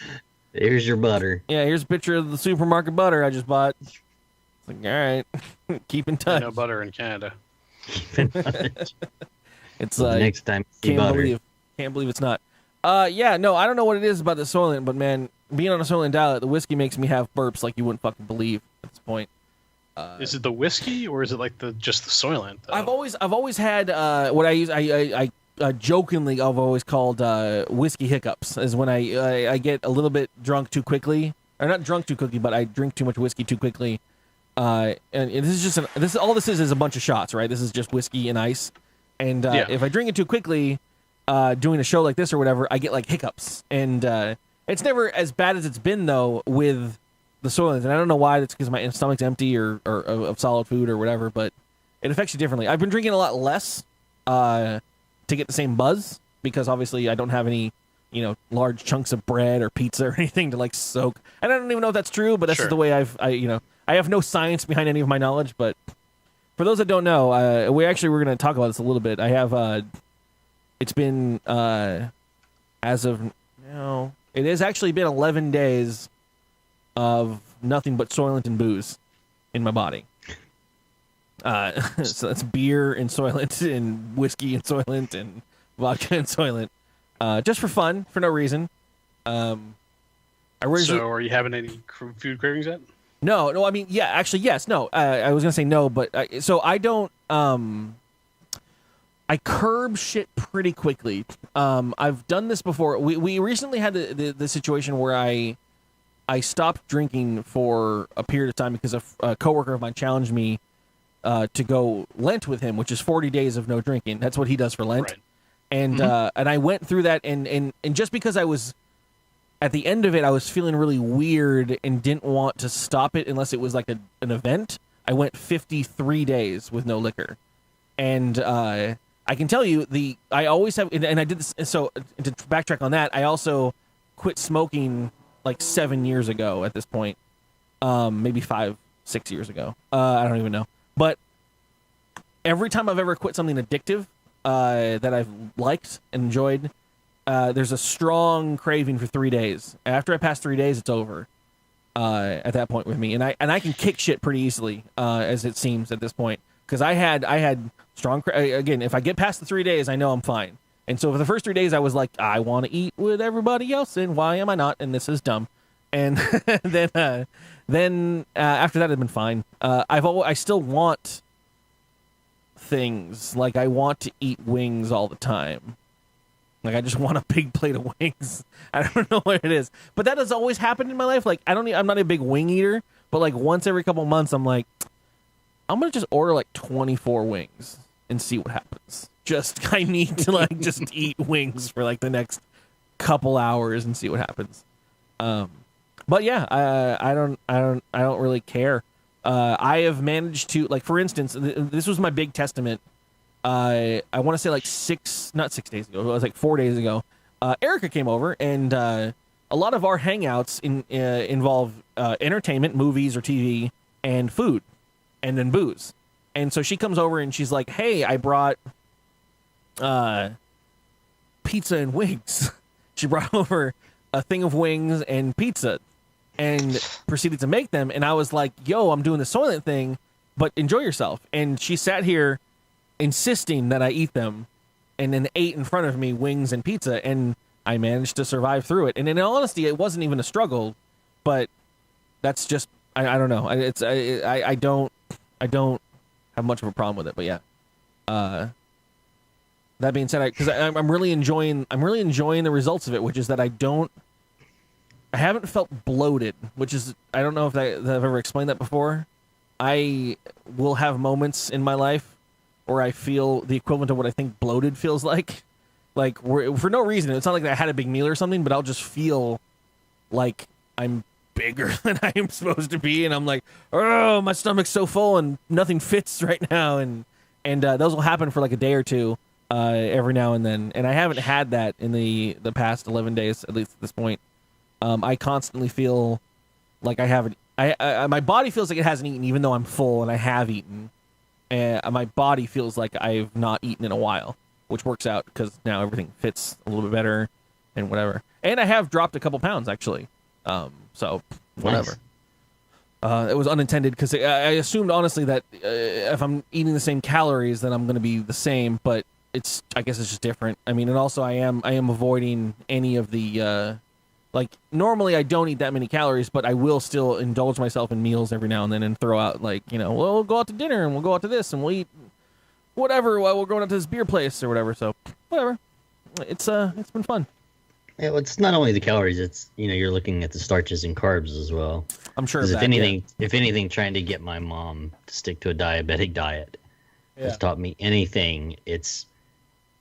Here's your butter. Yeah, here's a picture of the supermarket butter I just bought. It's like, all right, keep in touch. No butter in Canada. It's like next time can't believe it's not. Yeah, no, I don't know what it is about the Soylent, but man, being on a Soylent diet, the whiskey makes me have burps like you wouldn't fucking believe at this point. Is it the whiskey or is it like just the Soylent? Though? I've always had what I use. I jokingly I've always called whiskey hiccups, is when I get a little bit drunk too quickly, or not drunk too quickly, but I drink too much whiskey too quickly. And this is just all this is a bunch of shots, right? This is just whiskey and ice. And if I drink it too quickly, doing a show like this or whatever, I get like hiccups. And it's never as bad as it's been though with the Soylent. And I don't know why. It's because my stomach's empty or of solid food or whatever. But it affects you differently. I've been drinking a lot less to get the same buzz, because obviously I don't have any large chunks of bread or pizza or anything to like soak. And I don't even know if that's true, but that's just the way I have no science behind any of my knowledge, but. For those that don't know, we're going to talk about this a little bit. I have, it's been, as of now, it has actually been 11 days of nothing but Soylent and booze in my body. So that's beer and Soylent and whiskey and Soylent and vodka and Soylent, just for fun, for no reason. So are you having any food cravings yet? No, I mean, yeah, actually, yes. No, I was going to say no, but so I don't, I curb shit pretty quickly. I've done this before. We recently had the situation where I stopped drinking for a period of time because a coworker of mine challenged me to go Lent with him, which is 40 days of no drinking. That's what he does for Lent. Right. And and I went through that, and just because I was at the end of it, I was feeling really weird and didn't want to stop it unless it was like an event. I went 53 days with no liquor. And I can tell you, I always have, and I did this, so to backtrack on that, I also quit smoking like 7 years ago at this point. Maybe 5-6 years ago. I don't even know. But every time I've ever quit something addictive that I've liked and enjoyed, there's a strong craving for 3 days. After I pass 3 days, it's over. At that point with me, and I can kick shit pretty easily, as it seems at this point, because I had strong. Again, if I get past the 3 days, I know I'm fine. And so for the first 3 days, I was like, I want to eat with everybody else, and why am I not? And this is dumb. And then after that, I've been fine. I still want things, like I want to eat wings all the time. Like, I just want a big plate of wings. I don't know what it is. But that has always happened in my life. Like, I'm not a big wing eater, but like once every couple months, I'm like, I'm going to just order like 24 wings and see what happens. I need to like just eat wings for like the next couple hours and see what happens. But yeah, I don't really care. I have managed to, like, for instance, this was my big testament. I want to say like 6 days ago. It was like 4 days ago. Erica came over, and a lot of our hangouts involve entertainment, movies or TV, and food, and then booze. And so she comes over and she's like, "Hey, I brought pizza and wings." She brought over a thing of wings and pizza, and proceeded to make them. And I was like, "Yo, I'm doing the Soylent thing, but enjoy yourself." And she sat here insisting that I eat them, and then ate in front of me wings and pizza, and I managed to survive through it. And in all honesty, it wasn't even a struggle, but that's just I don't know. I don't have much of a problem with it. But yeah. That being said, because I'm really enjoying the results of it, which is that I haven't felt bloated, which is, I don't know if I've ever explained that before. I will have moments in my life where I feel the equivalent of what I think bloated feels like for no reason. It's not like I had a big meal or something, but I'll just feel like I'm bigger than I am supposed to be, and I'm like, oh, my stomach's so full and nothing fits right now, and those will happen for like a day or two every now and then, and I haven't had that in the past 11 days, at least at this point. I constantly feel like I haven't. My body feels like it hasn't eaten, even though I'm full and I have eaten. And my body feels like I've not eaten in a while, which works out because now everything fits a little bit better and whatever. And I have dropped a couple pounds actually. So whatever. Nice. It was unintended because I assumed honestly that if I'm eating the same calories, then I'm going to be the same. But I guess it's just different. I mean, and also I am avoiding any of the. Like, normally I don't eat that many calories, but I will still indulge myself in meals every now and then and throw out, like, well, we'll go out to dinner and we'll go out to this and we'll eat whatever while we're going out to this beer place or whatever. So, whatever. It's been fun. Yeah, well, it's not only the calories, it's, you're looking at the starches and carbs as well. I'm sure. Because if anything, trying to get my mom to stick to a diabetic diet has taught me anything, it's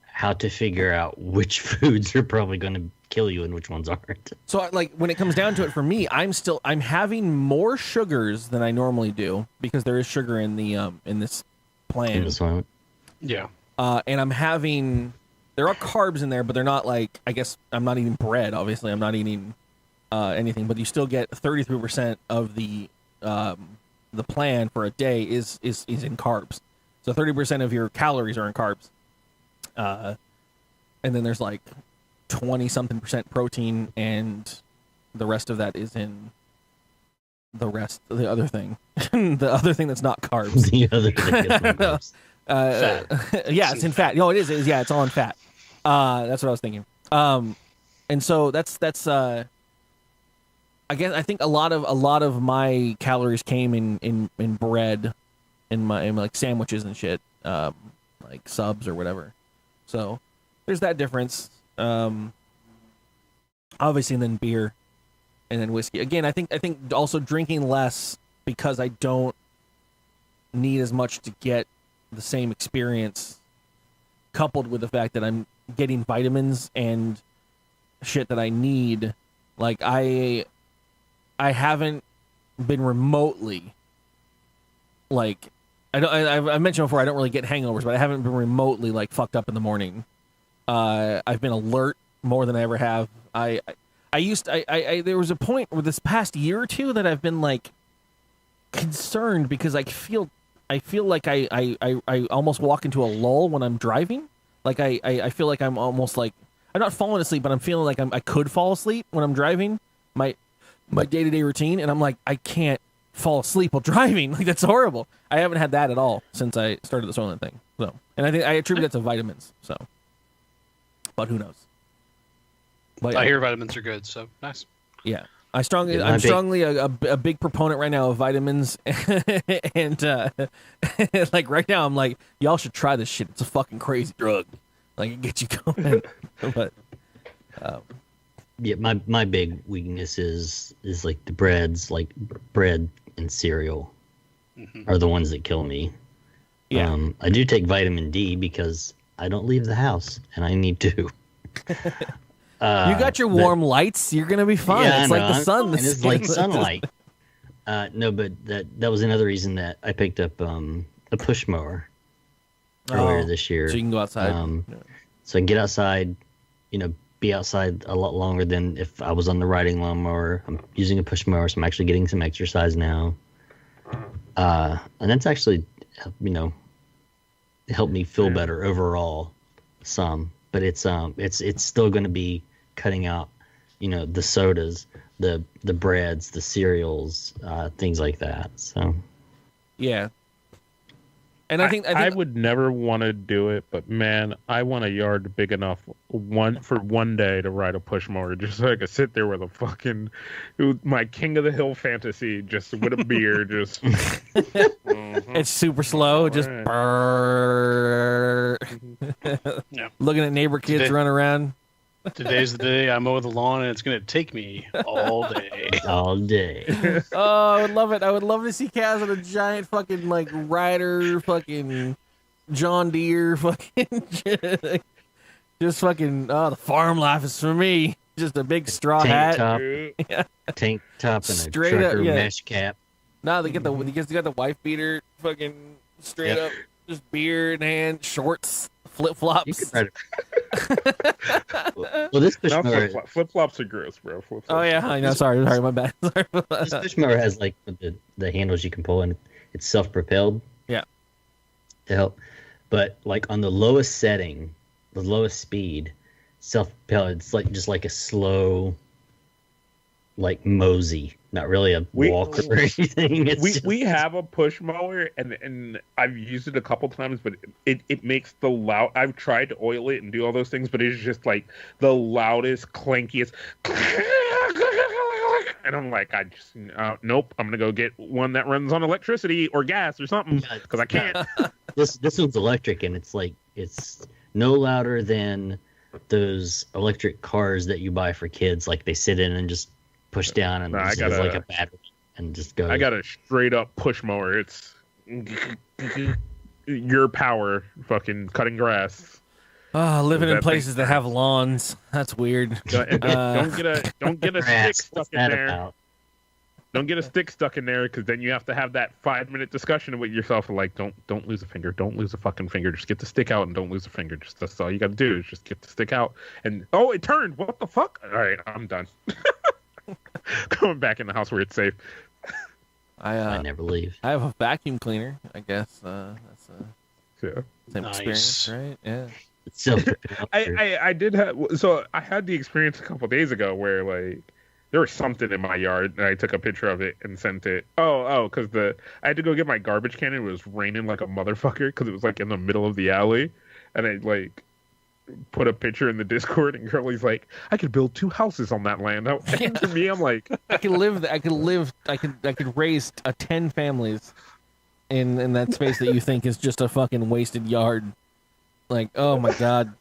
how to figure out which foods are probably going to kill you and which ones aren't. So, like, when it comes down to it, for me, I'm having more sugars than I normally do because there is sugar in the in this plan. In this one. Yeah. And there are carbs in there, but they're not like, I guess I'm not eating bread. Obviously, I'm not eating anything, but you still get 33% of the plan for a day is in carbs. So 30% of your calories are in carbs. And then there's like 20-something% protein, and the rest of that is in the other thing. The other thing that's not carbs. The other thing that's not carbs. Fat. Yeah, it's in fat. No, it is. Yeah, it's all in fat. That's what I was thinking. And so that's I think a lot of my calories came in bread, in like sandwiches and shit, like subs or whatever. So there's that difference. Obviously, and then beer, and then whiskey. Again, I think also drinking less because I don't need as much to get the same experience, coupled with the fact that I'm getting vitamins and shit that I need. Like I haven't been remotely, like, I mentioned before, I don't really get hangovers, but I haven't been remotely like fucked up in the morning. I've been alert more than I ever have. I there was a point where this past year or two that I've been like concerned because I feel like I almost walk into a lull when I'm driving. Like I feel like I'm almost like, I'm not falling asleep, but I'm feeling like I could fall asleep when I'm driving my day-to-day routine, and I'm like, I can't fall asleep while driving. Like, that's horrible. I haven't had that at all since I started the Soylent thing. So, and I think I attribute that to vitamins. So, but who knows? But, I hear vitamins are good, so nice. Yeah, I'm strongly a big proponent right now of vitamins, and like right now I'm like, y'all should try this shit. It's a fucking crazy drug. Like, it gets you going. But yeah, my big weakness is like the breads, like bread and cereal are the ones that kill me. Yeah, I do take vitamin D because I don't leave the house and I need to. You got your warm lights. You're gonna be fine. Yeah, it's like the sun. And it's like sunlight. No, but that was another reason that I picked up a push mower earlier this year. So you can go outside. So I can get outside, be outside a lot longer than if I was on the riding lawnmower. I'm using a push mower, so I'm actually getting some exercise now. And that's actually, helped me feel better overall some. But it's still going to be cutting out, the sodas, the breads, the cereals, things like that. So, yeah, And I think I would never want to do it, but man, I want a yard big enough for one day to ride a push mower, just so I could sit there with a fucking my King of the Hill fantasy, just with a beer, just. It's super slow, just brrr. Yeah. Looking at neighbor kids run around. Today's the day I mow the lawn, and it's going to take me all day. All day. Oh, I would love it. I would love to see Kaz on a giant fucking like rider, fucking John Deere, fucking just fucking. Oh, the farm life is for me. Just a big straw hat, Top, tank top, and Straight a up, trucker yeah. mesh cap. No, they got the wife beater, fucking straight up, just beer in hand, shorts, flip flops. You could ride it. Well, this push mower, Flip flops are gross, bro. Flip-flops Oh yeah, I know. Sorry, my bad. this push mower has like the handles you can pull, and it's self-propelled. Yeah. To help, but like on the lowest setting, the lowest speed, self-propelled. It's like just like a slow, like mosey, not really a walk or anything. We have a push mower, and I've used it a couple times, but it makes the loud. I've tried to oil it and do all those things, but it's just like the loudest, clankiest. And I'm like, nope. I'm gonna go get one that runs on electricity or gas or something because I can't. This one's electric, and it's no louder than those electric cars that you buy for kids. Like they sit in and just push down, and there's like a battery and just go. I got a straight up push mower. It's your power, fucking cutting grass. Oh, living in places that have lawns. That's weird. Don't get a stick stuck in there. About? Don't get a stick stuck in there, because then you have to have that 5-minute discussion with yourself. Like, don't lose a finger. Don't lose a fucking finger. Just get the stick out and don't lose a finger. That's all you got to do is just get the stick out. And it turned. What the fuck? All right, I'm done. Going back in the house where it's safe. I never leave. I have a vacuum cleaner. I guess that's Yeah. same experience, right? Yeah. It's self-propelled. I did have, so I had the experience a couple days ago where like there was something in my yard and I took a picture of it and sent it. Because I had to go get my garbage can and it was raining like a motherfucker because it was like in the middle of the alley, and I like put a picture in the Discord and Curly's like, I could build 2 houses on that land. And to me, I'm like, I could raise 10 families in that space that you think is just a fucking wasted yard. Like, oh my god,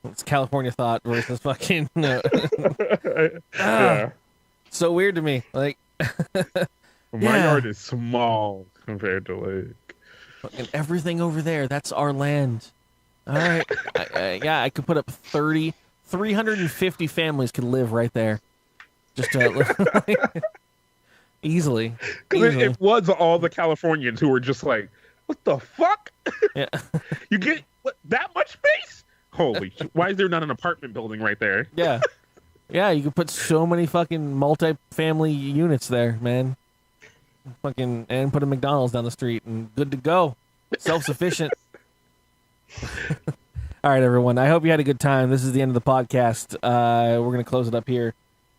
it's California thought versus fucking. yeah. So weird to me. Like, my yard is small compared to like fucking everything over there. That's our land. All right, I could put up 350 families could live right there, just easily. Because it was all the Californians who were just like, what the fuck? Yeah. You get that much space? Holy shit. Why is there not an apartment building right there? Yeah. Yeah, you could put so many fucking multi-family units there, man. Fucking, and put a McDonald's down the street and good to go. Self-sufficient. All right, everyone. I hope you had a good time. This is the end of the podcast. We're going to close it up here.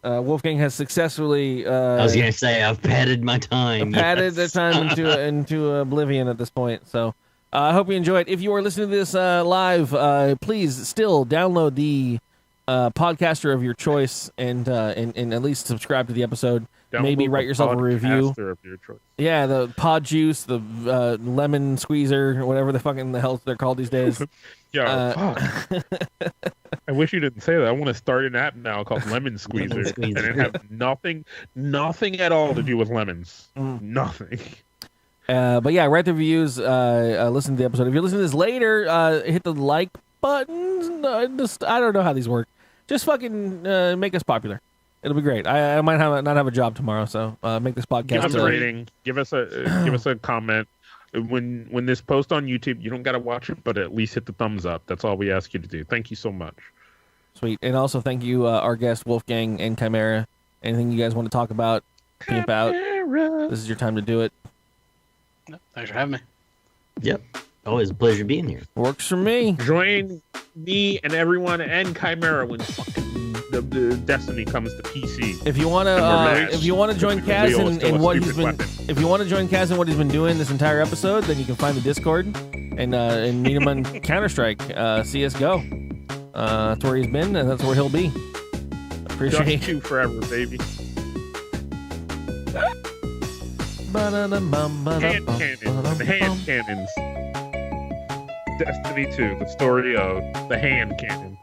Wolfgang has successfully. I was gonna say I've padded my time. Padded the time into oblivion at this point. So I hope you enjoyed. If you are listening to this live, please still download the podcaster of your choice and at least subscribe to the episode. Maybe write yourself a review. Of your choice. Yeah, the pod juice, the lemon squeezer, or whatever the hell they're called these days. Yeah, fuck. I wish you didn't say that. I want to start an app now called Lemon Squeezer, and it has nothing at all to do with lemons. Nothing. But yeah, write the reviews. Listen to the episode. If you're listening to this later, hit the like button. I don't know how these work. Just fucking make us popular. It'll be great. I might not have a job tomorrow, so make this podcast. Give us a rating. Give us a comment. When this post on YouTube, you don't got to watch it, but at least hit the thumbs up. That's all we ask you to do. Thank you so much. Sweet. And also thank you, our guests, Wulfegang and Chimaera. Anything you guys want to talk about, pimp out, this is your time to do it. Thanks for having me. Yep. Always a pleasure being here. Works for me. Join me and everyone and Chimaera when fucking the Destiny comes to PC. If you want to join Kaz in what he's been, if you want to join Kaz in what he's been doing this entire episode, then you can find the Discord and meet him on Counter-Strike, CS:GO. That's where he's been, and that's where he'll be. Appreciate Just 2 forever, baby. Hand cannons, the hand cannons. Destiny 2, the story of the hand cannon.